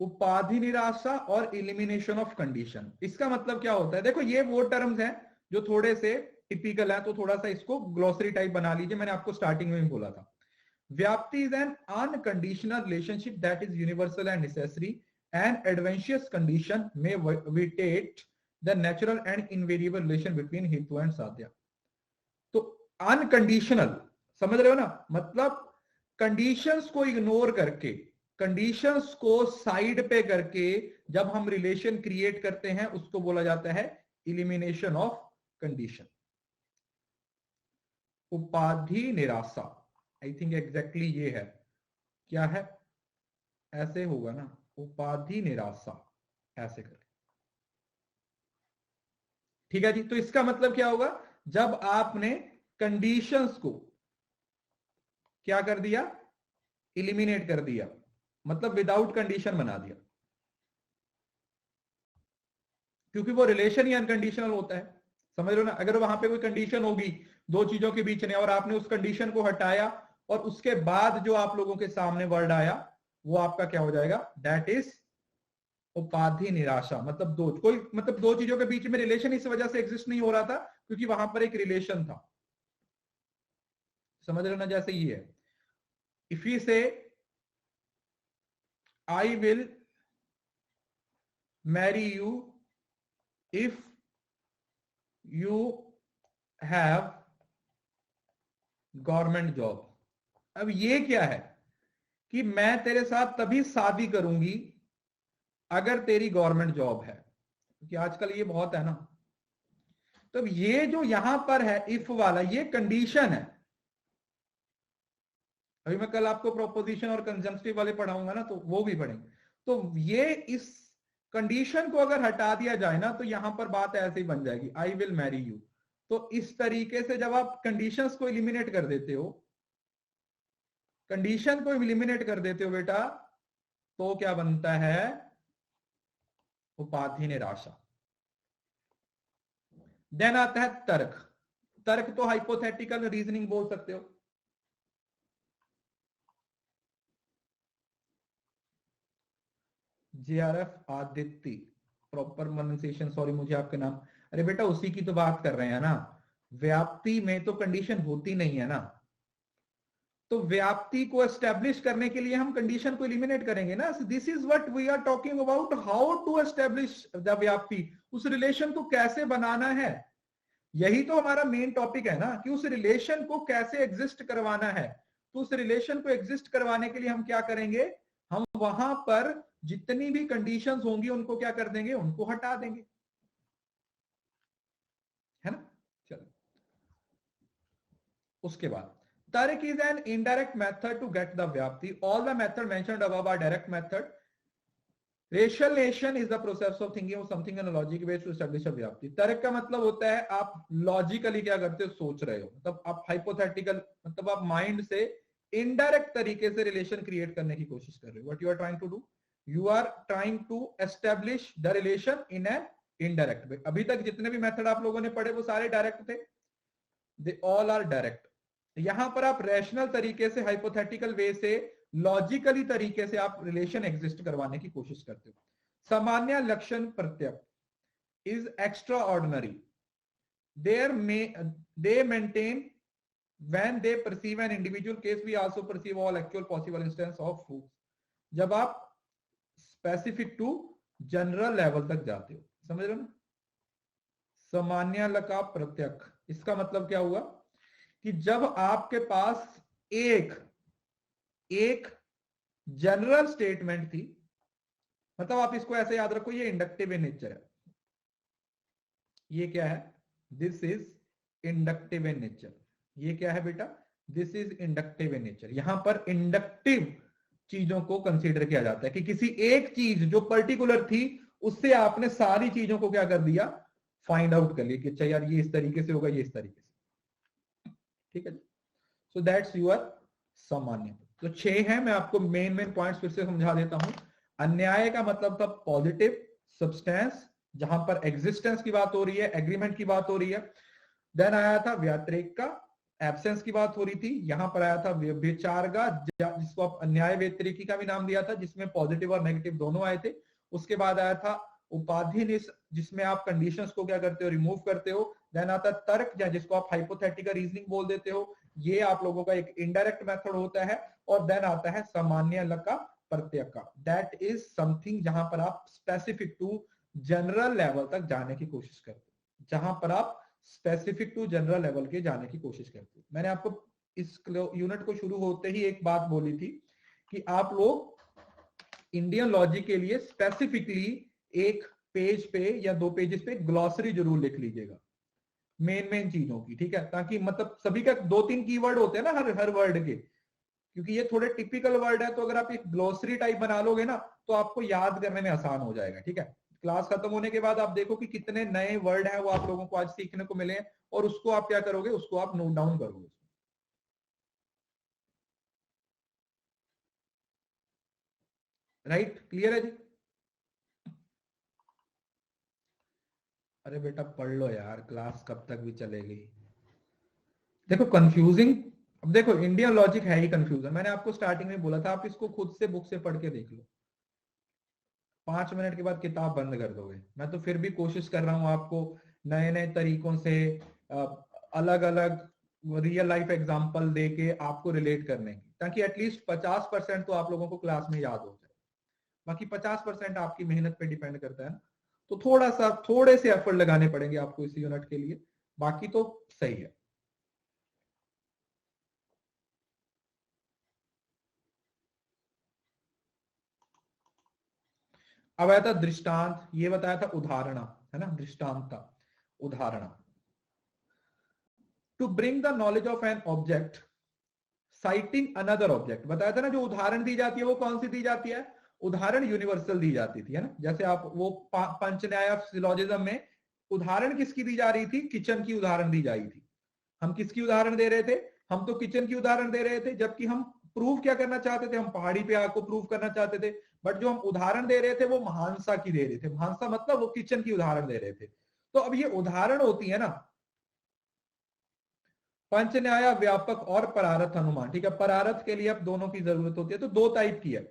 उपाधि निराशा और इलिमिनेशन ऑफ कंडीशन। इसका मतलब क्या होता है, देखो ये वो टर्म्स हैं जो थोड़े से टिपिकल है, तो थोड़ा सा इसको ग्लोसरी टाइप बना लीजिए, मैंने आपको स्टार्टिंग में भी बोला था। व्याप्ति is an unconditional relationship that is universal and necessary and adventitious condition में vitiate the natural and invariable relation between हेतु एंड साध्य। तो अनकंडीशनल समझ रहे हो ना, मतलब कंडीशंस को इग्नोर करके, कंडीशंस को साइड पे करके जब हम रिलेशन क्रिएट करते हैं उसको बोला जाता है इलिमिनेशन ऑफ कंडीशन। उपाधि निराशा, आई थिंक एग्जैक्टली ये है, क्या है, ऐसे होगा ना, उपाधि निराशा ऐसे करके। ठीक है जी, तो इसका मतलब क्या होगा, जब आपने कंडीशंस को क्या कर दिया, इलिमिनेट कर दिया, मतलब विदाउट कंडीशन बना दिया, क्योंकि वो रिलेशन ही अनकंडीशनल होता है। समझ लो ना, अगर वहां पे कोई कंडीशन होगी दो चीजों के बीच में और आपने उस कंडीशन को हटाया और उसके बाद जो आप लोगों के सामने वर्ड आया वो आपका क्या हो जाएगा, दैट इज उपाधि निराशा। मतलब दो चीजों के बीच में रिलेशन इस वजह से एग्जिस्ट नहीं हो रहा था क्योंकि वहां पर एक रिलेशन था। समझ रहे हो ना, जैसे ये है, इफ यू से I will marry you if you have government job। अब ये क्या है कि मैं तेरे साथ तभी शादी करूंगी अगर तेरी गवर्नमेंट जॉब है, क्योंकि आजकल ये बहुत है ना। तो ये जो यहां पर है इफ वाला, ये कंडीशन है। अभी मैं कल आपको प्रोपोजिशन और कंजम्पटिव वाले पढ़ाऊंगा ना, तो वो भी पढ़ेंगे। तो ये इस कंडीशन को अगर हटा दिया जाए ना तो यहां पर बात ऐसे ही बन जाएगी, आई विल मैरी यू। तो इस तरीके से जब आप कंडीशंस को इलिमिनेट कर देते हो, कंडीशन को इलिमिनेट कर देते हो बेटा, तो क्या बनता है, उपाधि निराशा। देन आता है तर्क। तर्क तो हाइपोथेटिकल रीजनिंग बोल सकते हो। JRF Aditya, proper pronunciation, sorry मुझे आपका नाम, अरे बेटा उसी की तो बात कर रहे हैं ना। व्याप्ति में तो कंडीशन होती नहीं है ना, तो व्याप्ति को एस्टेब्लिश करने के लिए हम कंडीशन को एलिमिनेट करेंगे ना। This is what we are talking about, how to establish the vyapti, उस रिलेशन को कैसे बनाना है। यही तो हमारा मेन टॉपिक है ना, कि उस रिलेशन को कैसे एग्जिस्ट करवाना है। तो उस रिलेशन को एग्जिस्ट करवाने के लिए हम क्या करेंगे, हम वहां पर जितनी भी कंडीशंस होंगी उनको क्या कर देंगे, उनको हटा देंगे, है ना। चलो उसके बाद तर्क is an indirect method to get the व्याप्ति। All the method mentioned above are direct method. Rationalisation is the process of thinking of something in a logic way to establish a व्याप्ति। तर्क का मतलब होता है आप लॉजिकली क्या करते हो, सोच रहे हो, मतलब आप हाइपोथेटिकल, मतलब आप माइंड से इनडायरेक्ट तरीके से रिलेशन क्रिएट करने की कोशिश कर रहे हो। What you are trying to do, you are trying to establish the relation in a indirect. अभी तक जितने भी मेथड आप लोगों ने पढ़े वो सारे डायरेक्ट थे, दे ऑल आर डायरेक्ट। यहां पर आप रैशनल तरीके से, हाइपोथेटिकल वे से, लॉजिकली तरीके से आप रिलेशन एग्जिस्ट करवाने की कोशिश करते हो। सामान्य लक्षण प्रत्यय is extra ordinary, they maintain when they perceive an individual case, we also perceive all actual possible instance of proofs। जब आप स्पेसिफिक टू जनरल लेवल तक जाते हो, समझ रहे हो ना। सामान्य लका प्रत्यक, इसका मतलब क्या हुआ कि जब आपके पास एक जनरल स्टेटमेंट थी, मतलब आप इसको ऐसे याद रखो, ये इंडक्टिव इन नेचर है। ये क्या है? This is inductive in nature. ये क्या है बेटा? This is inductive in nature. यहां पर इंडक्टिव चीजों को कंसीडर किया जाता है कि किसी एक चीज जो पर्टिकुलर थी उससे आपने सारी चीजों को क्या कर दिया? फाइंड आउट कर लिया कि अच्छा यार ये इस तरीके से होगा, ये इस तरीके से। ठीक है, सो दैट्स योर सामान्य। तो 6 है, मैं आपको मेन पॉइंट्स फिर से समझा देता हूं। अन्याय का मतलब था पॉजिटिव सब्सटेंस, जहां पर एग्जिस्टेंस की बात हो रही है, एग्रीमेंट की बात हो रही है। देन आया था व्यतिरेक का, एब्सेंस की बात हो रही थी। यहां पर आया था व्यभिचार का, जिसको आप अन्याय व्यतिरेकी का भी नाम दिया था, जिसमें पॉजिटिव और नेगेटिव दोनों आए थे। उसके बाद आया था उपाधिनिष्ठ, जिसमें आप कंडीशंस को क्या करते हो? रिमूव करते हो। देन आता तर्क, जिसको आप हाइपोथेटिकल रीजनिंग बोल देते हो, ये आप लोगों का एक इनडायरेक्ट मेथड होता है। और देन आता है सामान्य लका प्रत्यय का, दैट इज समथिंग जहां पर आप स्पेसिफिक टू जनरल लेवल तक जाने की कोशिश करते हो, जहां पर आप स्पेसिफिक टू जनरल लेवल के जाने की कोशिश करते हो। मैंने आपको इस यूनिट को शुरू होते ही एक बात बोली थी कि आप लोग इंडियन लॉजिक के लिए स्पेसिफिकली एक पेज पे या 2 पेजेस पे ग्लॉसरी जरूर लिख लीजिएगा मेन चीजों की, ठीक है, ताकि मतलब सभी का 2-3 कीवर्ड होते हैं ना हर वर्ड के, क्योंकि ये थोड़े टिपिकल वर्ड है। तो अगर आप एक ग्लॉसरी टाइप बना लोगे ना तो आपको याद करने में आसान हो जाएगा। ठीक है, क्लास खत्म होने के बाद आप देखो कि कितने नए वर्ड हैं वो आप लोगों को आज सीखने को मिले हैं, और उसको आप क्या करोगे? उसको आप नोट डाउन करोगे। राइट, क्लियर है जी? अरे बेटा पढ़ लो यार, क्लास कब तक भी चलेगी। देखो कंफ्यूजिंग, अब देखो इंडियन लॉजिक है ही कंफ्यूजन। मैंने आपको स्टार्टिंग में बोला था आप इसको खुद से बुक से पढ़ के देख लो, 5 मिनट के बाद किताब बंद कर दोगे। मैं तो फिर भी कोशिश कर रहा हूं आपको नए नए तरीकों से अलग अलग रियल लाइफ एग्जांपल दे के आपको रिलेट करने की, ताकि एटलीस्ट 50% तो आप लोगों को क्लास में याद हो जाए। बाकी 50% आपकी मेहनत पे डिपेंड करता है ना। तो थोड़े से एफर्ट लगाने पड़ेंगे आपको इस यूनिट के लिए, बाकी तो सही है। अब आया था दृष्टांत, ये बताया था उदाहरण, है ना, दृष्टांत था उदाहरण। To bring the knowledge of an object citing another object, बताया था ना। जो उदाहरण दी जाती है वो कौन सी दी जाती है? उदाहरण यूनिवर्सल दी जाती थी, है ना। जैसे आप वो पंच न्याय सिलोजिज्म में उदाहरण किसकी दी जा रही थी? किचन की उदाहरण दी जा रही थी। हम किसकी उदाहरण दे रहे थे? हम तो किचन की उदाहरण दे रहे थे, जबकि हम प्रूफ क्या करना चाहते थे? हम पहाड़ी पे आग को प्रूफ करना चाहते थे। बट जो हम उदाहरण दे रहे थे वो महानसा की दे रहे थे। महानसा मतलब वो किचन की उदाहरण दे रहे थे। तो अब ये उदाहरण होती है ना, पंच न्याय व्यापक और परारथ अनुमान। ठीक है, परारथ के लिए अब दोनों की जरूरत होती है। तो 2 टाइप की है,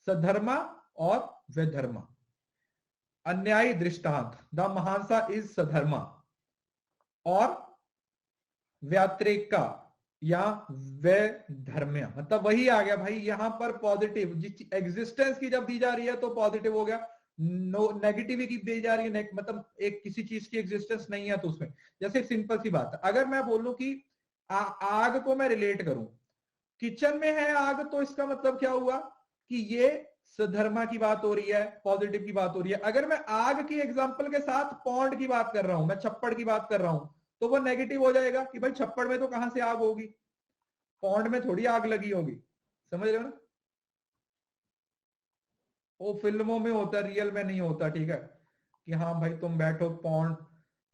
सधर्मा और व्यधर्मा। अन्यायी दृष्टांत, द महानसा इज सधर्मा, और व्यात्रेका या वैधर्म्य, मतलब वही आ गया भाई। यहां पर पॉजिटिव एग्जिस्टेंस की जब दी जा रही है तो पॉजिटिव हो गया, नेगेटिव की दी जा रही है मतलब एक किसी चीज की एग्जिस्टेंस नहीं है तो उसमें। जैसे सिंपल सी बात है, अगर मैं बोलूं कि आग को मैं रिलेट करूं, किचन में है आग, तो इसका मतलब क्या हुआ कि ये सधर्मा की बात हो रही है, पॉजिटिव की बात हो रही है। अगर मैं आग की एग्जांपल के साथ पौंड की बात कर रहा हूं, मैं छप्पड़ की बात कर रहा हूं, तो वो नेगेटिव हो जाएगा कि भाई छप्पड़ में तो कहां से आग होगी, पौंड में थोड़ी आग लगी होगी। समझ रहे हो ना? वो फिल्मों में होता है, रियल में नहीं होता। ठीक है, कि हाँ भाई तुम बैठो पौंड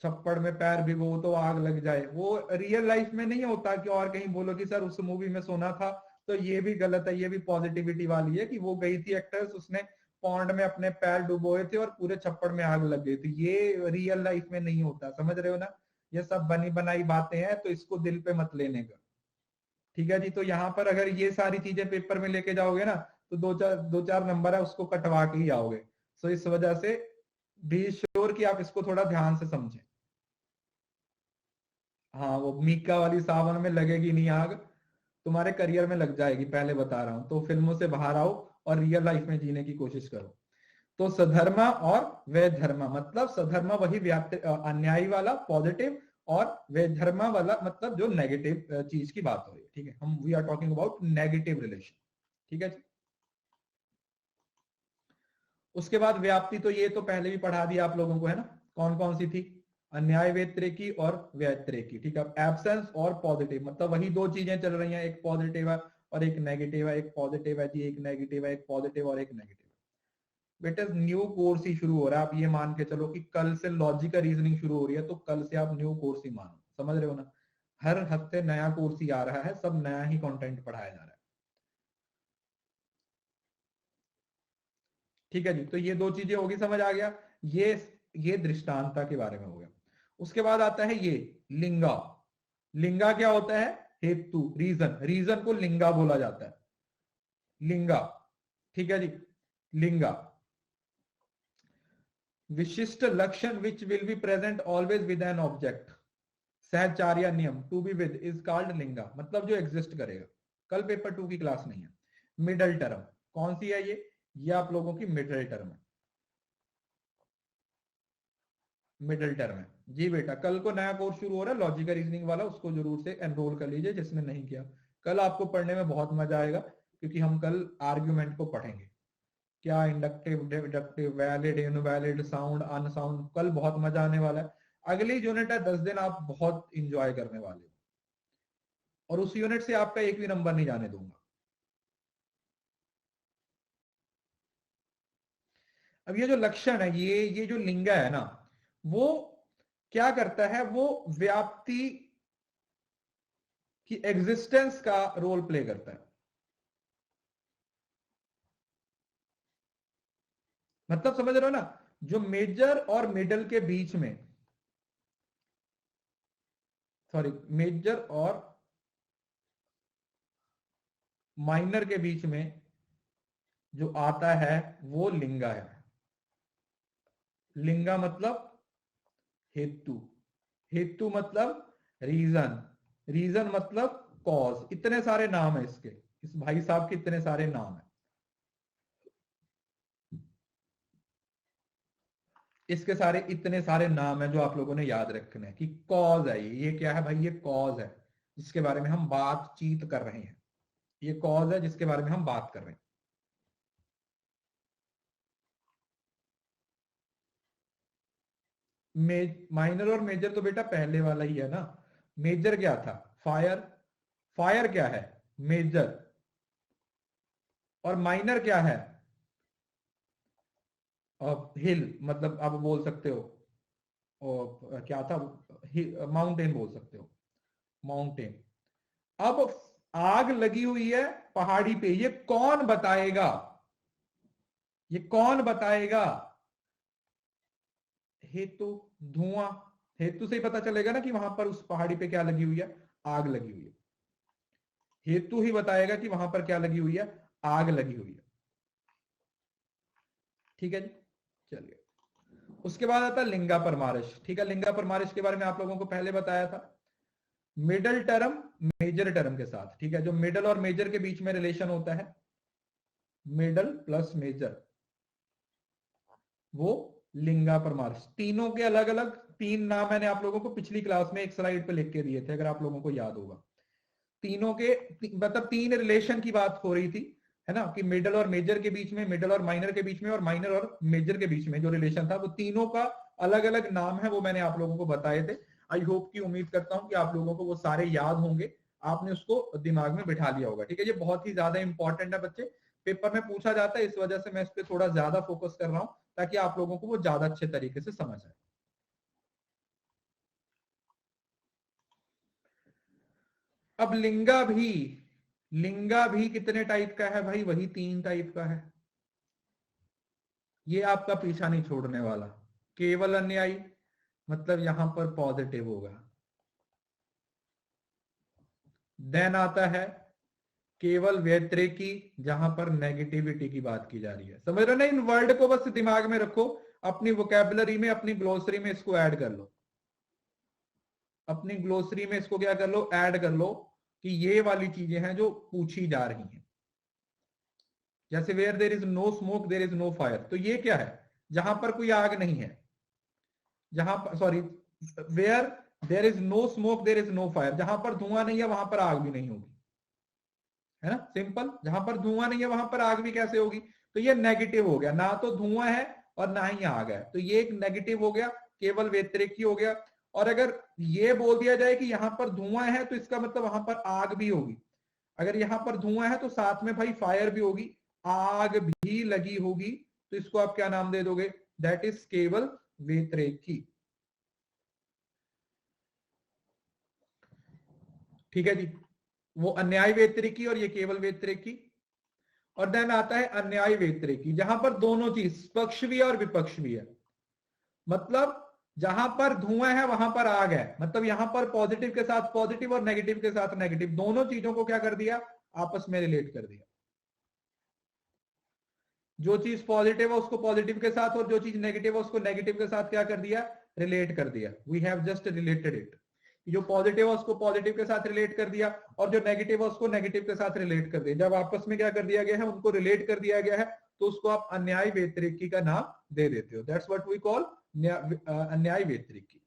छप्पड़ में पैर भिगो तो आग लग जाए, वो रियल लाइफ में नहीं होता। कि और कहीं बोलो कि सर उस मूवी में सोना था, तो ये भी गलत है। ये भी पॉजिटिविटी वाली है कि वो गई थी एक्ट्रेस, उसने पौंड में अपने पैर डुबोए थे और पूरे छप्पड़ में आग लग गई थी। ये रियल लाइफ में नहीं होता, समझ रहे हो ना? ये सब बनी बनाई बातें हैं, तो इसको दिल पे मत लेने का। ठीक है जी। तो यहाँ पर अगर ये सारी चीजें पेपर में लेके जाओगे ना, तो दो चार नंबर है उसको कटवा के ही आओगे। सो इस वजह से बी श्योर कि आप इसको थोड़ा ध्यान से समझें। हाँ, वो मीका वाली सावन में लगेगी नहीं आग, तुम्हारे करियर में लग जाएगी, पहले बता रहा हूं। तो फिल्मों से बाहर आओ और रियल लाइफ में जीने की कोशिश करो। तो सधर्मा और वैधर्मा, मतलब सधर्मा वही अन्यायी वाला पॉजिटिव, और वैधर्मा वाला मतलब जो नेगेटिव चीज की बात हो रही है। ठीक है, हम we are talking about negative relation. ठीक है जी। उसके बाद व्याप्ति, तो ये तो पहले भी पढ़ा दिया आप लोगों को, है ना? कौन कौन सी थी? अन्याय व्यतिरेकी और व्यतिरेकी। ठीक है, एब्सेंस और पॉजिटिव, मतलब वही दो चीजें चल रही हैं, एक पॉजिटिव है और एक नेगेटिव है, एक पॉजिटिव है जी, एक नेगेटिव है, एक पॉजिटिव और एक नेगेटिव। बेटा न्यू कोर्स ही शुरू हो रहा है, आप ये मान के चलो कि कल से लॉजिक का रीजनिंग शुरू हो रही है, तो कल से आप न्यू कोर्स ही मानो, समझ रहे हो ना? हर हफ्ते नया कोर्स ही आ रहा है, सब नया ही कंटेंट पढ़ाया जा रहा है। ठीक है जी। तो ये दो चीजें होगी, समझ आ गया? ये दृष्टांता के बारे में हो गया। उसके बाद आता है ये लिंगा। लिंगा क्या होता है? हेतु, रीजन। रीजन को लिंगा बोला जाता है, लिंगा। ठीक है जी। लिंगा, विशिष्ट लक्षण which will be present always with an object. सहचार्य नियम, to be with is called लिंगा, मतलब जो एग्जिस्ट करेगा। कल पेपर 2 की क्लास नहीं है। मिडल टर्म, कौन सी है ये आप लोगों की मिडल टर्म है। मिडिल टर्म है जी बेटा। कल को नया कोर्स शुरू हो रहा है लॉजिकल रीजनिंग वाला, उसको जरूर से एनरोल कर लीजिए जिसने नहीं किया। कल आपको पढ़ने में बहुत मजा आएगा, क्योंकि हम कल आर्ग्यूमेंट को पढ़ेंगे। क्या inductive, deductive, valid, invalid, sound, unsound, कल बहुत मजा आने वाला है। अगली यूनिट है 10 दिन, आप बहुत इंजॉय करने वाले हो, और उस यूनिट से आपका एक भी नंबर नहीं जाने दूंगा। अब ये जो लक्षण है, ये जो लिंगा है ना, वो क्या करता है? वो व्याप्ति की एग्जिस्टेंस का रोल प्ले करता है। मतलब समझ रहे हो ना? जो मेजर और मिडल के बीच में, सॉरी, मेजर और माइनर के बीच में जो आता है वो लिंगा है। लिंगा मतलब हेतु, हेतु मतलब रीजन, रीजन मतलब कॉज। इतने सारे नाम है इसके, इस भाई साहब के इतने सारे नाम है। इसके सारे इतने सारे नाम है जो आप लोगों ने याद रखने हैं कि कॉज है। ये क्या है भाई? ये कॉज है जिसके बारे में हम बातचीत कर रहे हैं। ये कॉज है जिसके बारे में हम बात कर रहे हैं। माइनर और मेजर तो बेटा पहले वाला ही है ना। मेजर क्या था? फायर। फायर क्या है? मेजर। और माइनर क्या है? हिल, मतलब आप बोल सकते हो, और क्या था? माउंटेन बोल सकते हो, माउंटेन। अब आग लगी हुई है पहाड़ी पे, ये कौन बताएगा? ये कौन बताएगा? हेतु, धुआं। हेतु से ही पता चलेगा ना कि वहां पर उस पहाड़ी पे क्या लगी हुई है? आग लगी हुई है। हेतु ही बताएगा कि वहां पर क्या लगी हुई है? आग लगी हुई है। ठीक है जी, चलिए। उसके बाद आता है लिंगा परमारिश। ठीक है, लिंगा परमारिश के बारे में आप लोगों को पहले बताया था। मिडल टर्म मेजर टर्म के साथ। ठीक है, जो मिडल और मेजर के बीच में रिलेशन होता है, मिडल प्लस मेजर, वो लिंगा परमारिश। तीनों के अलग अलग 3 नाम मैंने आप लोगों को पिछली क्लास में एक स्लाइड पे लिख के दिए थे, अगर आप लोगों को याद होगा। तीनों के मतलब 3 रिलेशन की बात हो रही थी, है ना? कि मिडल और मेजर के बीच में, मिडल और माइनर के बीच में, और माइनर और मेजर के बीच में जो रिलेशन था, वो तीनों का अलग अलग नाम है, वो मैंने आप लोगों को बताए थे। आई होप की, उम्मीद करता हूं कि आप लोगों को वो सारे याद होंगे, आपने उसको दिमाग में बिठा लिया होगा। ठीक है, ये बहुत ही ज्यादा इंपॉर्टेंट है बच्चे, पेपर में पूछा जाता है, इस वजह से मैं इस पर थोड़ा ज्यादा फोकस कर रहा हूं, ताकि आप लोगों को वो ज्यादा अच्छे तरीके से समझ आए। अब लिंगा भी कितने टाइप का है भाई? वही 3 टाइप का है। ये आपका पीछा नहीं छोड़ने वाला। केवल अन्यायी मतलब यहां पर पॉजिटिव होगा। देन आता है केवल व्यतिरेकी, जहां पर नेगेटिविटी की बात की जा रही है। समझ रहे हो ना? इन वर्ड को बस दिमाग में रखो, अपनी वोकैबुलरी में, अपनी ग्लोसरी में इसको ऐड कर लो। अपनी ग्लोसरी में इसको क्या कर लो, ऐड कर लो कि ये वाली चीजें हैं जो पूछी जा रही हैं। जैसे where there is no smoke there is no fire, तो ये क्या है? जहां पर कोई आग नहीं है, जहां पर, sorry, where there is no smoke there is no fire, जहां पर धुआं नहीं है वहां पर आग भी नहीं होगी, है ना? सिंपल। जहां पर धुआं नहीं है वहां पर आग भी कैसे होगी? तो ये नेगेटिव हो गया, ना तो धुआं है और ना ही आग है, तो ये एक नेगेटिव हो गया, केवल व्यतिरेकी हो गया। और अगर ये बोल दिया जाए कि यहां पर धुआं है तो इसका मतलब वहां पर आग भी होगी। अगर यहां पर धुआं है तो साथ में भाई फायर भी होगी, आग भी लगी होगी, तो इसको आप क्या नाम दे दोगे? दैट इज केवल व्यतिरेकी। ठीक है जी, वो अन्याय व्यतिरेकी और ये केवल व्यतिरेकी। और देन आता है अन्याय व्यतिरेकी, जहां पर दोनों चीज पक्ष भी है और विपक्ष भी है। मतलब जहां पर धुआं है वहां पर आग है, मतलब यहां पर पॉजिटिव के साथ पॉजिटिव और नेगेटिव के साथ नेगेटिव, दोनों चीजों को क्या कर दिया? आपस में रिलेट कर दिया। जो चीज पॉजिटिव है उसको पॉजिटिव के साथ, और जो चीज नेगेटिव है उसको नेगेटिव के साथ क्या कर दिया? रिलेट कर दिया। We have just related it. जो पॉजिटिव है उसको पॉजिटिव के साथ रिलेट कर दिया, और जो नेगेटिव है उसको नेगेटिव के साथ रिलेट कर दिया। जब आपस में क्या कर दिया गया है? उनको रिलेट कर दिया गया है, तो उसको आप अन्याय व्यतिरेकी का नाम दे देते हो। दैट्स व्हाट वी कॉल अन्याय व्यतिरेकी।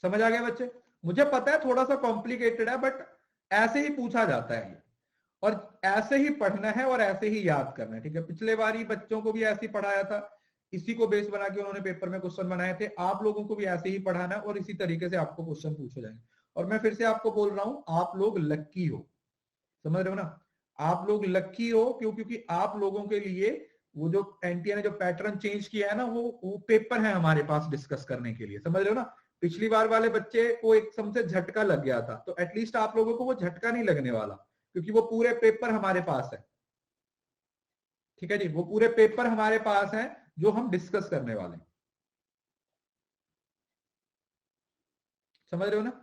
समझ आ गया बच्चे? मुझे पता है थोड़ा सा कॉम्प्लिकेटेड है, बट ऐसे ही पूछा जाता है ये, और ऐसे ही पढ़ना है और ऐसे ही याद करना है। ठीक है, पिछले बार ही बच्चों को भी ऐसे ही पढ़ाया था, इसी को बेस बना के उन्होंने पेपर में क्वेश्चन बनाए थे। आप लोगों को भी ऐसे ही पढ़ाना है और इसी तरीके से आपको क्वेश्चन पूछे जाएंगे। और मैं फिर से आपको बोल रहा हूं, आप लोग लक्की हो। समझ रहे हो ना? आप लोग लक्की हो, क्यों? क्योंकि आप लोगों के लिए वो जो एनटीए ने जो पैटर्न चेंज किया है ना, वो पेपर है हमारे पास डिस्कस करने के लिए। समझ रहे हो ना? पिछली बार वाले बच्चे को एक समझे झटका लग गया था, तो एटलीस्ट आप लोगों को वो झटका नहीं लगने वाला, क्योंकि वो पूरे पेपर हमारे पास है। ठीक है जी, वो पूरे पेपर हमारे पास है जो हम डिस्कस करने वाले हैं। समझ रहे हो ना?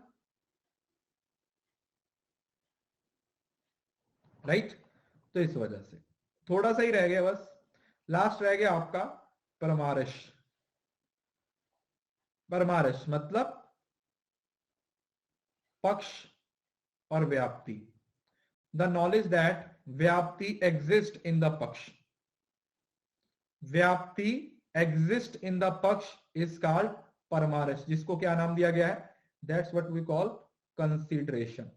राइट। तो इस वजह से थोड़ा सा ही रह गया, बस लास्ट रह गया आपका परमारश। परमारश मतलब पक्ष और व्याप्ति। The knowledge that vyapti exist in the paksha, vyapti exist in the paksha is called paramarsha, जिसको क्या नाम दिया गया है? That's what we call consideration.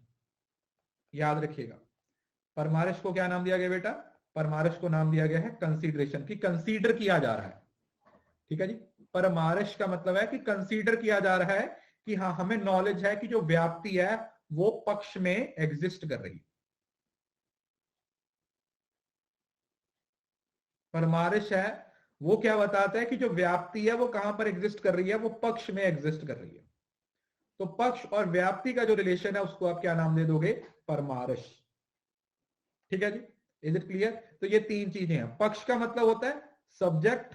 याद रखिएगा, परमारश को क्या नाम दिया गया बेटा? परमारश को नाम दिया गया है कंसीडरेशन, की कंसीडर किया जा रहा है। ठीक है जी, परमारश का मतलब है कि कंसीडर किया जा रहा है कि हाँ, हमें नॉलेज है कि जो व्याप्ति है वो पक्ष में एग्जिस्ट कर रही है। परमारश है वो क्या बताता है कि जो व्याप्ति है वो कहां पर एग्जिस्ट कर रही है? वो पक्ष में एग्जिस्ट कर रही है। तो पक्ष और व्याप्ति का जो रिलेशन है उसको आप क्या नाम दे दोगे? परमारश। ठीक है जी, इज इट क्लियर? तो ये तीन चीजें हैं। पक्ष का मतलब होता है सब्जेक्ट,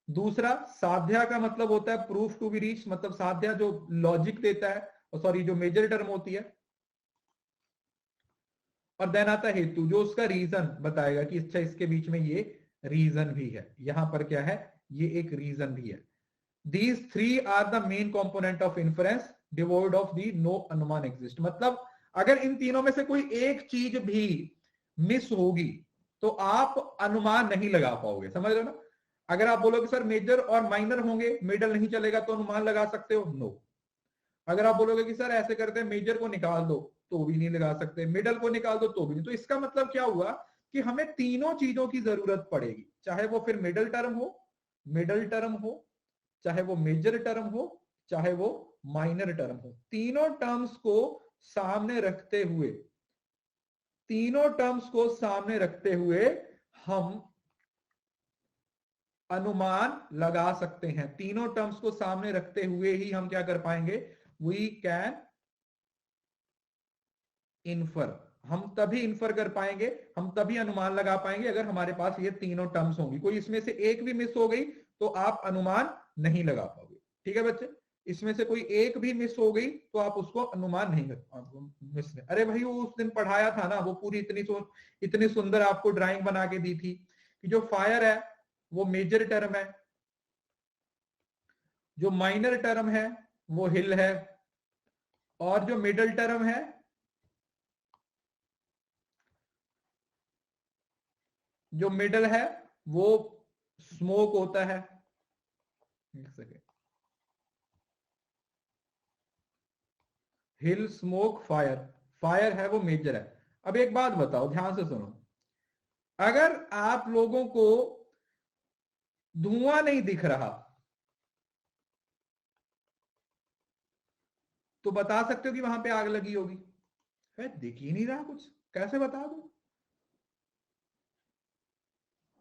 दूसरा साध्या का मतलब होता है प्रूफ टू बी रीच, मतलब साध्या जो लॉजिक देता है, और सॉरी जो मेजर टर्म होती है। और देन आता है हेतु, जो उसका रीजन बताएगा कि अच्छा इसके बीच में ये रीजन भी है, यहां पर क्या है? ये एक रीजन भी है। These three are the main component of inference, devoid of the no अनुमान exist। मतलब अगर इन तीनों में से कोई एक चीज भी मिस होगी तो आप अनुमान नहीं लगा पाओगे। समझ रहे हो ना? अगर आप बोलोगे सर मेजर और माइनर होंगे, मिडल नहीं चलेगा, तो अनुमान लगा सकते हो? नो। अगर आप बोलोगे कि सर ऐसे करते हैं मेजर को निकाल दो, तो भी नहीं लगा सकते, मिडल को निकाल दो तो भी नहीं। तो इसका मतलब क्या हुआ कि हमें तीनों चीजों की जरूरत पड़ेगी, चाहे वो फिर मिडल टर्म हो, मिडल टर्म हो, चाहे वो मेजर टर्म हो, चाहे वो माइनर टर्म हो। तीनों टर्म्स को सामने रखते हुए, तीनों टर्म्स को सामने रखते हुए हम अनुमान लगा सकते हैं। तीनों टर्म्स को सामने रखते हुए ही हम क्या कर पाएंगे? We can infer. हम तभी इन्फर कर पाएंगे, हम तभी अनुमान लगा पाएंगे अगर हमारे पास ये तीनों टर्म्स होंगी। कोई इसमें से एक भी मिस हो गई तो आप अनुमान नहीं लगा पाओगे। ठीक है बच्चे, इसमें से कोई एक भी मिस हो गई तो आप उसको अनुमान नहीं कर मिस नहीं। अरे भाई वो उस दिन पढ़ाया था ना, वो पूरी इतनी सुंदर आपको ड्राइंग बना के दी थी कि जो फायर है वो मेजर टर्म है, जो माइनर टर्म है वो हिल है, और जो मिडल टर्म है जो मिडल है वो स्मोक होता है। एक सेकेंड, हिल स्मोक फायर, फायर है वो मेजर है। अब एक बात बताओ, ध्यान से सुनो, अगर आप लोगों को धुआं नहीं दिख रहा तो बता सकते हो कि वहां पे आग लगी होगी? है दिख ही नहीं रहा कुछ, कैसे बता दो?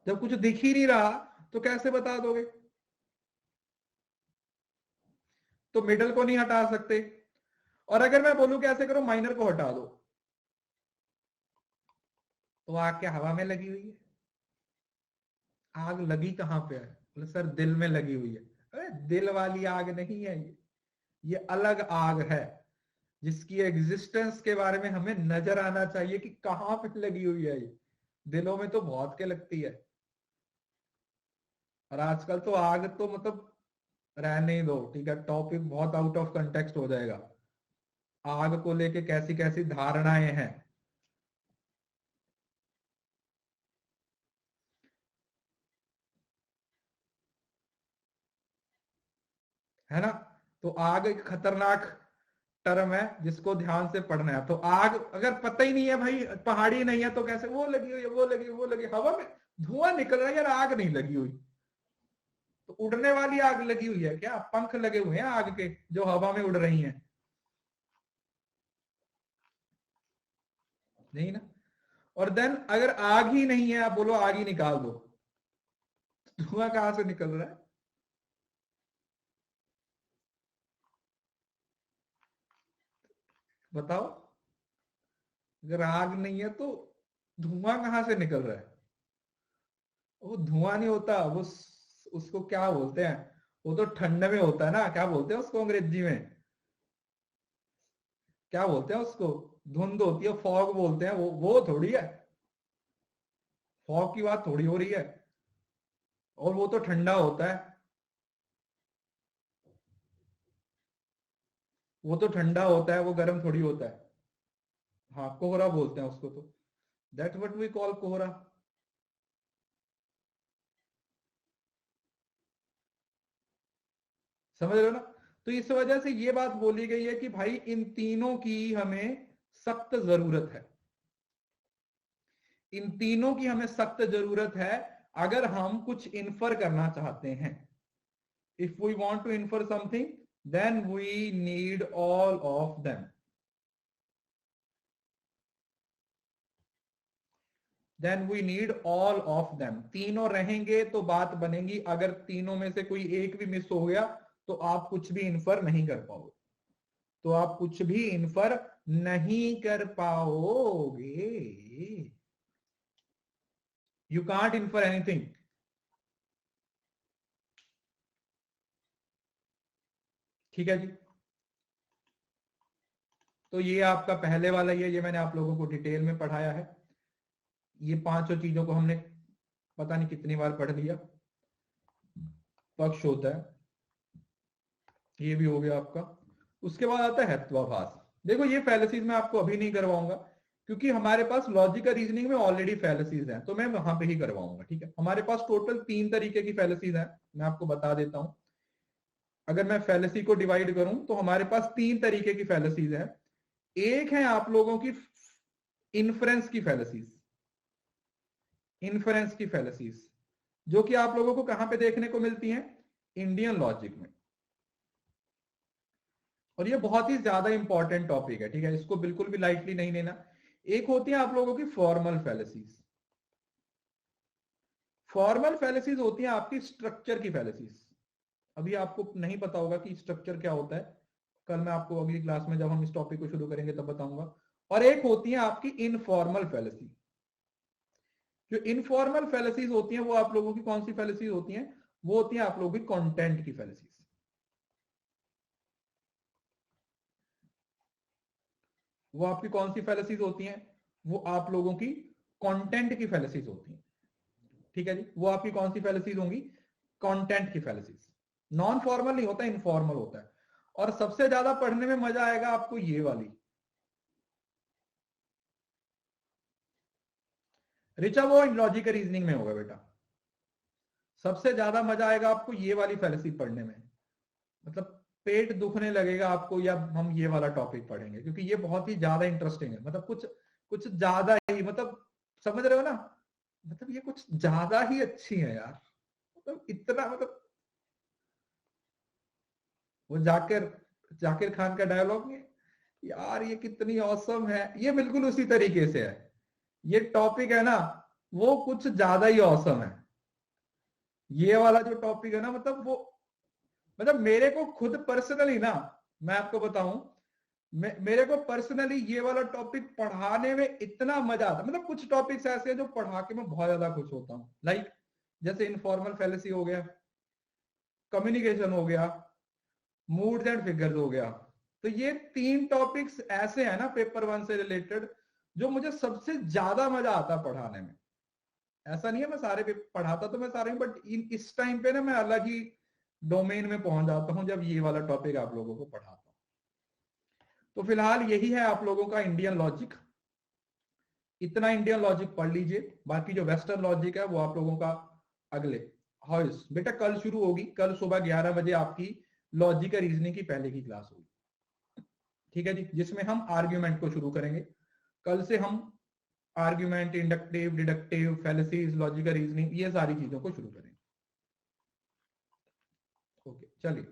जब कुछ दिख ही नहीं रहा तो कैसे बता दोगे? तो मिडल को नहीं हटा सकते, और अगर मैं बोलूं कि ऐसे करो माइनर को हटा दो, तो आग क्या हवा में लगी हुई है? आग लगी कहां पे है? बोले सर दिल में लगी हुई है। अरे दिल वाली आग नहीं है ये अलग आग है, जिसकी एग्जिस्टेंस के बारे में हमें नजर आना चाहिए कि कहां पे लगी हुई है ये। दिलों में तो बहुत के लगती है, और आजकल तो आग तो मतलब रहने ही दो, ठीक है, टॉपिक बहुत आउट ऑफ कंटेक्स्ट हो जाएगा। आग को लेके कैसी कैसी धारणाएं हैं। है ना? तो आग एक खतरनाक टर्म है जिसको ध्यान से पढ़ना है। तो आग अगर पता ही नहीं है भाई, पहाड़ी नहीं है, तो कैसे वो लगी हुई है, वो लगी हवा में धुआं निकल रहा है यार, आग नहीं लगी हुई। तो उड़ने वाली आग लगी हुई है क्या? पंख लगे हुए हैं आग के जो हवा में उड़ रही हैं? नहीं ना। और देन अगर आग ही नहीं है, आप बोलो आग ही निकाल दो, धुआं कहां से निकल रहा है? बताओ, अगर आग नहीं है तो धुआं कहां से निकल रहा है? वो धुआं नहीं होता, वो उसको क्या बोलते हैं, वो तो ठंड में होता है ना, क्या बोलते हैं उसको अंग्रेजी में, क्या बोलते हैं उसको? धुंध होती है, फॉग बोलते हैं, वो थोड़ी है, फॉग की बात थोड़ी हो रही है। और वो तो ठंडा होता है, वो तो ठंडा होता है, वो गर्म थोड़ी होता है। हाँ कोहरा बोलते हैं उसको, तो दैट व्हाट वी कॉल कोहरा। समझ रहे हो ना? तो इस वजह से ये बात बोली गई है कि भाई इन तीनों की हमें सख्त जरूरत है, इन तीनों की हमें सख्त जरूरत है अगर हम कुछ इन्फर करना चाहते हैं। If we want to infer something then we need all of them, then we need all of them. तीनों रहेंगे तो बात बनेगी, अगर तीनों में से कोई एक भी मिस हो गया तो आप कुछ भी इन्फर नहीं कर पाओगे, तो आप कुछ भी इन्फर नहीं कर पाओगे। You can't infer anything. ठीक है जी, तो ये आपका पहले वाला ही है, ये मैंने आप लोगों को डिटेल में पढ़ाया है। ये पांचों चीजों को हमने पता नहीं कितनी बार पढ़ लिया। पक्ष होता है, ये भी हो गया आपका। उसके बाद आता है हेत्वाभास। देखो ये फैलेसीज मैं आपको अभी नहीं करवाऊंगा, क्योंकि हमारे पास लॉजिकल रीजनिंग में ऑलरेडी फैलेसीज हैं, तो मैं वहां पे ही करवाऊंगा। ठीक है, हमारे पास टोटल 3 तरीके की फैलेसीज हैं, मैं आपको बता देता हूं। अगर मैं फैलेसी को डिवाइड करूं तो हमारे पास 3 तरीके की फैलेसीज है। एक है आप लोगों की इन्फ्रेंस की फैलेसीज, इन्फ्रेंस की फैलेसीज जो कि आप लोगों को कहां पे देखने को मिलती हैं? इंडियन लॉजिक में। और ये बहुत ही ज्यादा इंपॉर्टेंट टॉपिक है, ठीक है, इसको बिल्कुल भी लाइटली नहीं लेना। एक होती है आप लोगों की फॉर्मल फैलेसीज, फॉर्मल फैलेसीज होती है आपकी स्ट्रक्चर की फैलेसीज। अभी आपको नहीं पता होगा कि स्ट्रक्चर क्या होता है, कल मैं आपको अगली क्लास में जब हम इस टॉपिक को शुरू करेंगे तब बताऊंगा। और एक होती है आपकी इनफॉर्मल फैलेसी। जो इनफॉर्मल फैलेसीज होती हैं वो आप लोगों की कौन सी फैलेसीज होती हैं? वो होती है आप लोगों की कंटेंट की फैलेसीज। वो आपकी कौन सी फैलेसीज होती हैं? वो आप लोगों की कंटेंट की फैलेसीज होती हैं। ठीक है जी, वो आपकी कौन सी फैलेसीज होंगी? कंटेंट की फैलेसीज। नॉन फॉर्मल नहीं होता, इनफॉर्मल होता है। और सबसे ज्यादा पढ़ने में मजा आएगा आपको ये वाली। रिचा वो लॉजिकल रीजनिंग में होगा बेटा। सबसे ज्यादा मजा आएगा आपको ये वाली फैलेसी पढ़ने में। मतलब पेट दुखने लगेगा आपको या हम ये वाला टॉपिक पढ़ेंगे, क्योंकि ये बहुत ही ज्यादा इंटरेस्टिंग है। मतलब कुछ कुछ ज्यादा ही, मतलब समझ रहे हो ना, मतलब ये कुछ ज्यादा ही अच्छी है यार। मतलब इतना, मतलब वो जाकिर जाकिर खान का डायलॉग है यार, ये कितनी औसम है, ये बिल्कुल उसी तरीके से है। ये टॉपिक है ना, वो कुछ ज्यादा ही औसम है। ये वाला जो टॉपिक है ना, मतलब वो, मतलब मेरे को खुद पर्सनली ना, मैं आपको बताऊं, मेरे को पर्सनली ये वाला टॉपिक पढ़ाने में इतना मजा आता। मतलब कुछ टॉपिक्स ऐसे हैं जो पढ़ा के मैं बहुत ज्यादा खुश होता हूँ। लाइक जैसे इनफॉर्मल फैलेसी हो गया, कम्युनिकेशन हो गया, मूड्स एंड फिगर्स हो गया। तो ये 3 टॉपिक्स ऐसे हैं ना पेपर 1 से रिलेटेड, जो मुझे सबसे ज्यादा मजा आता पढ़ाने में। ऐसा नहीं है मैं सारे पढ़ाता तो मैं सारे, बट इस टाइम पे ना मैं अलग ही डोमेन में पहुंच जाता हूं जब ये वाला टॉपिक आप लोगों को पढ़ाता हूं। तो फिलहाल यही है आप लोगों का इंडियन लॉजिक। इतना इंडियन लॉजिक पढ़ लीजिए, बाकी जो वेस्टर्न लॉजिक है वो आप लोगों का अगले हाउस बेटा कल शुरू होगी। कल सुबह 11 बजे आपकी लॉजिक रीजनिंग की पहले की क्लास होगी। ठीक है जी, जिसमें हम आर्ग्यूमेंट को शुरू करेंगे। कल से हम argument, inductive, deductive, फैलेसीज, logical reasoning, ये सारी चीजों को शुरू करेंगे। ओके चलिए,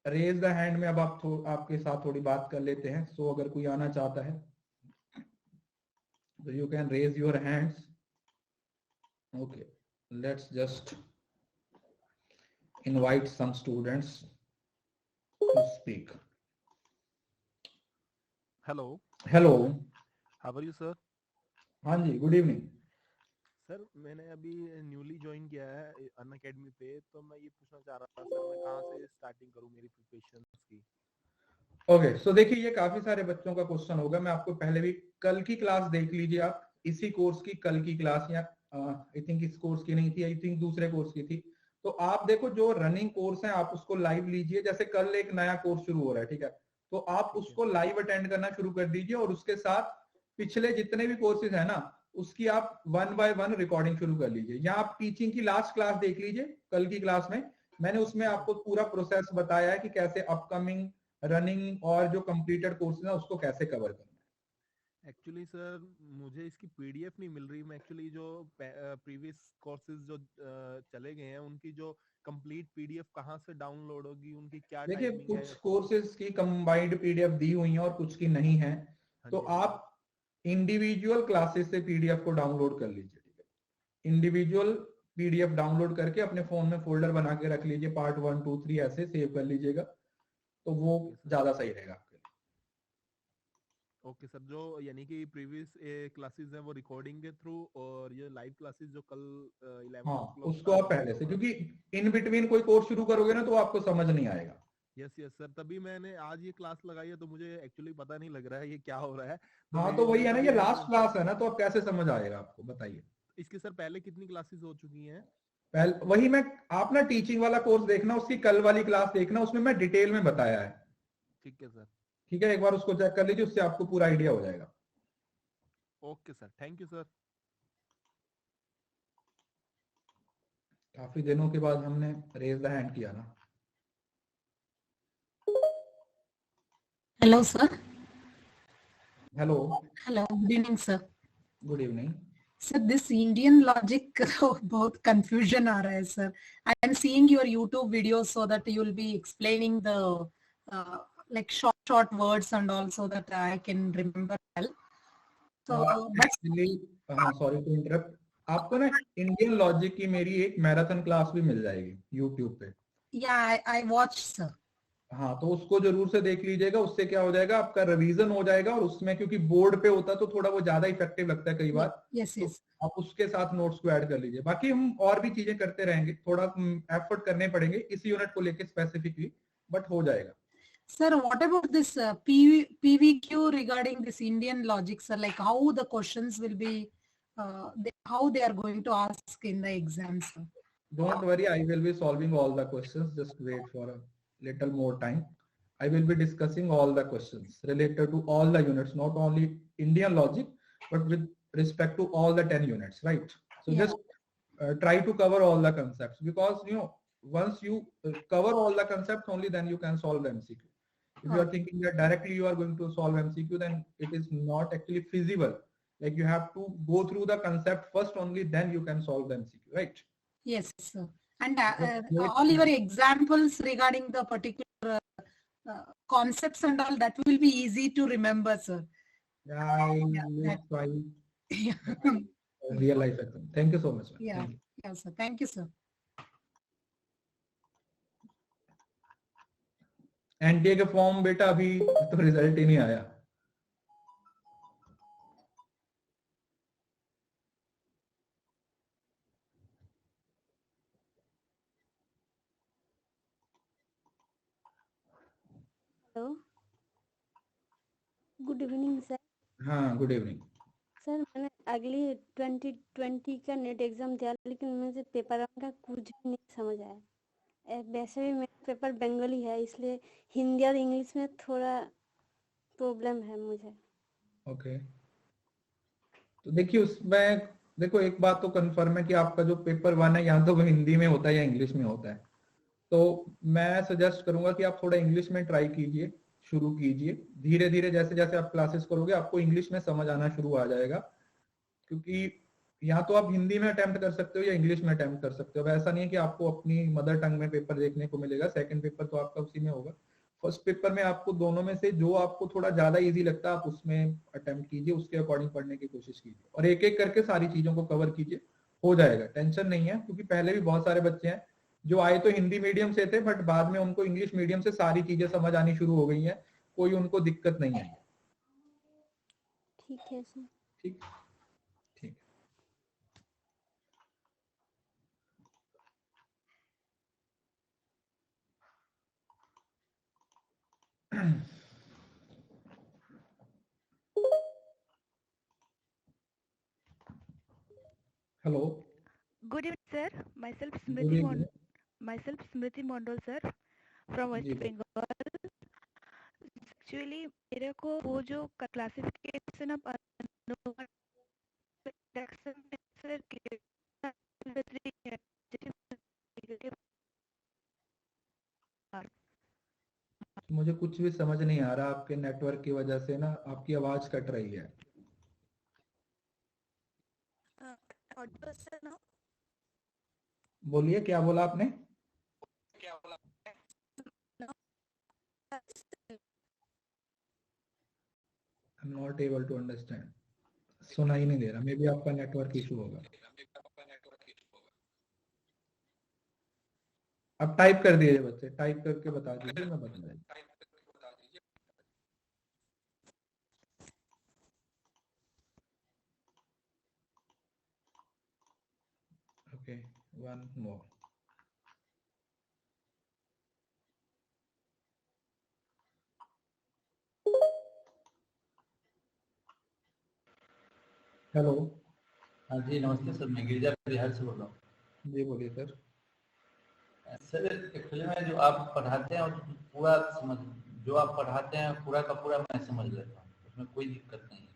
रेज द हैंड में अब आपके साथ थोड़ी बात कर लेते हैं। सो अगर कोई आना चाहता है तो you can raise your hands. Okay, let's just invite some students to speak. Hello. Hello. How are you sir? हाँ जी, गुड इवनिंग। सर मैंने अभी न्यूली ज्वाइन किया है अन अकेडमी पे, तो मैं ये पूछना चाह रहा था सर, मैं कहाँ से स्टार्टिंग करूँ मेरी प्रिपरेशन की? ओके सो देखिए, ये काफी सारे बच्चों का क्वेश्चन होगा। मैं आपको पहले भी, कल की क्लास देख लीजिए आप, इसी कोर्स की कल की क्लास, या आई थिंक इस कोर्स की नहीं थी, आई थिंक दूसरे कोर्स की थी। तो आप देखो जो रनिंग कोर्स है आप उसको लाइव लीजिए। जैसे कल एक नया कोर्स शुरू हो रहा है, ठीक है, तो आप उसको लाइव अटेंड करना शुरू कर दीजिए। और उसके साथ पिछले जितने भी कोर्सेज है ना, उसकी आप 1 बाय 1 रिकॉर्डिंग शुरू कर लीजिए। या आप टीचिंग की लास्ट क्लास देख लीजिए, कल की क्लास में मैंने उसमें आपको पूरा प्रोसेस बताया है कि कैसे अपकमिंग, रनिंग और जो कंप्लीटेड कोर्सेज है उसको कैसे कवर करना है। एक्चुअली सर मुझे इसकी पीडीएफ नहीं मिल रही। मैं एक्चुअली जो प्रीवियस कोर्सेज जो चले गए हैं उनकी जो कंप्लीट पीडीएफ कहाँ से डाउनलोड होगी, उनकी क्या देखिए, टाइमिंग है? कुछ कोर्सेज की कंबाइंड पीडीएफ दी हुई है और कुछ की नहीं है। हाँ तो जी, हाँ जी। आप इंडिविजुअल क्लासेस से पीडीएफ को डाउनलोड कर लीजिए। ठीक है, इंडिविजुअल पीडीएफ डाउनलोड करके अपने फोन में फोल्डर बना के रख लीजिए, पार्ट 1 2 3 ऐसे सेव कर लीजिएगा, तो वो ओके सर। ज्यादा सही रहेगा आपके लिए। ओके सर, जो यानी कि प्रीवियस क्लासेस हैं वो रिकॉर्डिंग के थ्रू, और ये लाइव क्लासेस जो कल 11 हाँ, o'clock उसको स्टार्ट आप होंगी पहले वो से, मैं। क्योंकि इन बिटवीन कोई कोर्स शुरू करोगे ना तो आपको समझ नहीं आएगा। यस यस सर, तभी मैंने आज ये क्लास लगाई है, तो मुझे एक्चुअली पता नहीं लग रहा है ये क्या हो रहा है। तो हाँ, मेरी तो वही वजह है ना, से ये भी लास्ट मैं क्लास है ना, तो अब कैसे समझ आएगा आपको, बताइए। इसकी सर पहले कितनी क्लासेस हो चुकी हैं? पहले वही मैं, आप ना टीचिंग वाला कोर्स देखना, उसकी कल वाली क्लास देखना, उसमें मैं डिटेल में बताया है। ठीक है सर। ठीक है, एक बार उसको चेक कर लीजिए, उससे आपको पूरा आइडिया हो जाएगा। Okay sir, thank you sir. काफी दिनों के बाद हमने रेज द हैंड किया ना। Hello, sir. Hello, Hello. Good evening, sir. Good evening. Sir, this Indian logic बहुत confusion आ रहा है, sir. I am seeing your YouTube videos so that you will be explaining the like short words and also that I can remember well. So, but actually, sorry to interrupt, आपको ना Indian logic की मेरी एक marathon class भी मिल जाएगी YouTube पे। yeah, I watched, sir. हाँ, तो उसको जरूर से देख लीजिएगा, उससे क्या हो जाएगा आपका रिवीजन हो जाएगा, और उसमें क्योंकि बोर्ड पे होता है तो थोड़ा वो ज्यादा इफेक्टिव लगता है कई बार। Yes, तो yes. आप उसके साथ नोट्स को ऐड कर लीजिए। बाकी हम और भी चीजें करते रहेंगे, थोड़ा एफर्ट करने पड़ेंगे इस यूनिट को लेके स्पेसिफिकली, बट हो जाएगा। Sir, what about this PVQ regarding this Indian logic, sir? Like how the questions will be, how they are going to ask in the exams, sir? Don't worry, I will be solving all the questions. Just wait for a little more time. I will be discussing all the questions related to all the units, not only Indian logic, but with respect to all the 10 units, right? So Yeah. just try to cover all the concepts, because once you cover all the concepts, only then you can solve the MCQ. If you are thinking that directly you are going to solve MCQ, then it is not actually feasible. Like you have to go through the concept first, only then you can solve the MCQ, right? Yes, sir. And Wait. all your examples regarding the particular concepts and all, that will be easy to remember, sir. I will try real life exam. Thank you so much. Man. Yeah. Thank you. Yeah, sir. Thank you, sir. NTA के form बेटा अभी तो result ही नहीं आया। Hello, good evening sir. हाँ, good evening sir, मैंने अगली 2020 का नेट एग्जाम दिया, लेकिन मुझे पेपर वन का कुछ भी नहीं समझ आया। वैसे भी मेरा पेपर बंगाली है, इसलिए हिंदी और इंग्लिश में थोड़ा प्रॉब्लम है मुझे। ओके, तो देखिए उसमें देखो एक बात तो कंफर्म है कि आपका जो पेपर वन है या तो वो हिंदी में होता है या इंग्लिश में होता है। तो मैं सजेस्ट करूंगा कि आप थोड़ा इंग्लिश में ट्राई कीजिए, शुरू कीजिए। धीरे धीरे जैसे जैसे आप क्लासेस करोगे आपको इंग्लिश में समझ आना शुरू आ जाएगा, क्योंकि या तो आप हिंदी में अटेम्प्ट कर सकते हो या इंग्लिश में अटेम्प्ट कर सकते हो। ऐसा नहीं है कि आपको अपनी मदर टंग में पेपर देखने को मिलेगा, सेकंड पेपर तो आपका उसी में होगा। फर्स्ट पेपर में आपको दोनों में से जो आपको थोड़ा ज्यादा इजी लगता है आप उसमें अटेम्प्ट कीजिए, उसके अकॉर्डिंग पढ़ने की कोशिश कीजिए, और एक एक करके सारी चीजों को कवर कीजिए, हो जाएगा, टेंशन नहीं है। क्योंकि पहले भी बहुत सारे बच्चे हैं जो आए तो हिंदी मीडियम से थे, बट बाद में उनको इंग्लिश मीडियम से सारी चीजें समझ आनी शुरू हो गई है, कोई उनको दिक्कत नहीं है। ठीक है सर। ठीक ठीक। Hello, Good evening, sir. Myself good Smriti evening. Mondal, sir, from West जी Bengal. Actually, मेरे को वो जो क्लासिफिकेशन ऑफ सर मुझे कुछ भी समझ नहीं आ रहा, आपके नेटवर्क की वजह से ना आपकी आवाज कट रही है। बोलिए, क्या बोला आपने? I am not able to understand, सुना ही नहीं दे रहा। मे बी आपका नेटवर्क इशू होगा। अब टाइप कर दीजिए बच्चे, टाइप करके बता दीजिए, मैं बता दूंगा। Okay, one more. हेलो, हाँ जी, नमस्ते सर। मैं गिरिजा बिहार से बोल रहा हूँ। जी बोलिए सर। सर, एक्चुअली में जो आप पढ़ाते हैं पूरा समझ, जो आप पढ़ाते हैं पूरा का पूरा मैं समझ लेता हूँ, उसमें कोई दिक्कत नहीं है।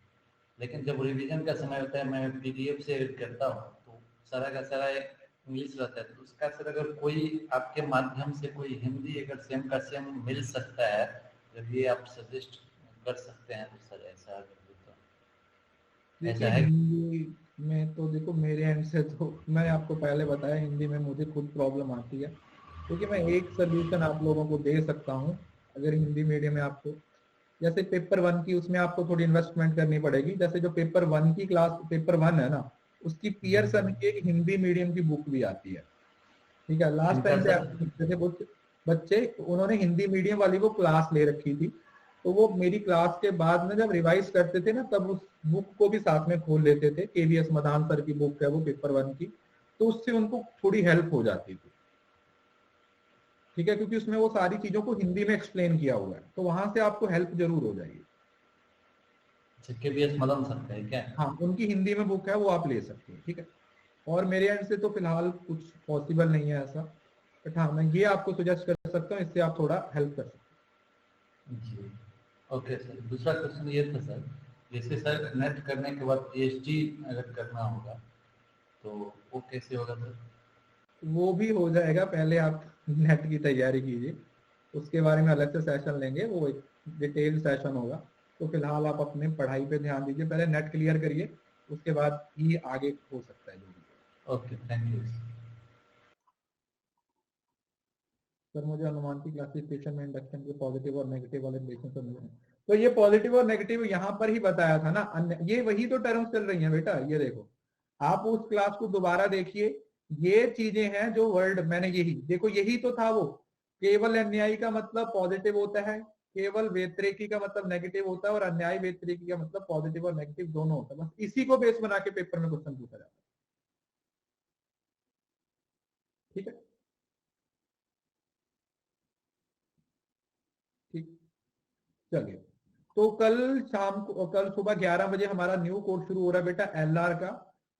लेकिन जब रिवीजन का समय होता है, मैं पीडीएफ से करता हूँ, तो सारा का सारा इंग्लिश रहता है। तो उसका सर अगर कोई आपके माध्यम से कोई हिंदी अगर सेम का सेम मिल सकता है, जब ये आप सजेस्ट कर सकते हैं तो सर ऐसा देखिए हिंदी में तो देखो मेरे एंड से तो मैंने आपको पहले बताया, हिंदी में मुझे खुद प्रॉब्लम आती है, क्योंकि मैं एक सोल्यूशन आप लोगों को दे सकता हूँ। अगर हिंदी मीडियम में आपको जैसे पेपर वन की, उसमें आपको थोड़ी इन्वेस्टमेंट करनी पड़ेगी। जैसे जो पेपर वन की क्लास पेपर वन है ना, उसकी पियर्सन की एक हिंदी मीडियम की बुक भी आती है। ठीक है, लास्ट टाइम पे आप देखते थे बुक बच्चे, उन्होंने हिंदी मीडियम वाली वो क्लास ले रखी थी, तो वो मेरी क्लास के बाद में जब रिवाइज करते थे ना, तब उस बुक को भी साथ में खोल लेते थे। केवीएस मदान सर की बुक है वो, पेपर 1 की, तो उससे उनको थोड़ी हेल्प हो जाती थी। ठीक है, क्योंकि उसमें वो सारी चीजों को हिंदी में एक्सप्लेन किया हुआ है, तो वहां से आपको हेल्प जरूर हो जाएगी। केवीएस मदन सर का है क्या? हाँ, उनकी हिंदी में बुक है, वो आप ले सकते हैं। ठीक है, और मेरे एंड से तो फिलहाल कुछ पॉसिबल नहीं है ऐसा, बट हाँ, मैं ये आपको सजेस्ट कर सकता हूँ, इससे आप थोड़ा हेल्प कर सकते हैं। जी ओके सर। दूसरा क्वेश्चन ये था सर, जैसे सर नेट करने के बाद पीएचडी अगर करना होगा तो वो कैसे होगा सर? वो भी हो जाएगा, पहले आप नेट की तैयारी कीजिए, उसके बारे में अलग से सेशन लेंगे, वो एक डिटेल सेशन होगा। तो फिलहाल आप अपने पढ़ाई पे ध्यान दीजिए, पहले नेट क्लियर करिए, उसके बाद ही आगे हो सकता है जो भी। ओके, थैंक यू सर मुझे अनुमान की क्लासिफिकेशन में इंडक्शन के पॉजिटिव और नेगेटिव वाले रिलेशन से मिले, तो ये पॉजिटिव और नेगेटिव यहाँ पर ही बताया था ना, ये वही तो टर्म्स चल रही हैं बेटा। ये देखो, आप उस क्लास को दोबारा देखिए, ये चीजें हैं जो वर्ड मैंने, यही देखो, यही तो था वो। केवल अन्यायी का मतलब पॉजिटिव होता है, केवल व्यतिरेकी का मतलब नेगेटिव होता है, और अन्यायी व्यतिरेकी का मतलब पॉजिटिव और नेगेटिव दोनों होता है। बस इसी को बेस बना के पेपर में क्वेश्चन पूछा जाता है। ठीक है, ठीक, चलिए। तो कल शाम को, कल सुबह 11 बजे हमारा न्यू कोर्स शुरू हो रहा है बेटा, एलआर का।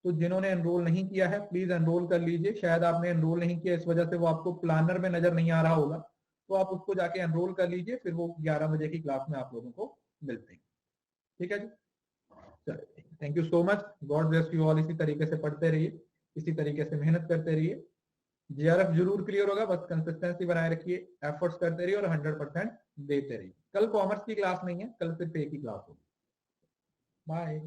तो जिन्होंने एनरोल नहीं किया है प्लीज एनरोल कर लीजिए। शायद आपने एनरोल नहीं किया, इस वजह से वो आपको प्लानर में नजर नहीं आ रहा होगा, तो आप उसको जाके एनरोल कर लीजिए, फिर वो 11 बजे की क्लास में आप लोगों को मिलते हैं। ठीक है जी, चलिए, thank you so much, God bless you all. इसी तरीके से पढ़ते रहिए, इसी तरीके से मेहनत करते रहिए, जेआरएफ जरूर क्लियर होगा, बस कंसिस्टेंसी बनाए रखिए, एफर्ट्स करते रहिए और 100% देते रहिए। कल कॉमर्स की क्लास नहीं है, कल सिर्फ एक ही क्लास होगी। बाय।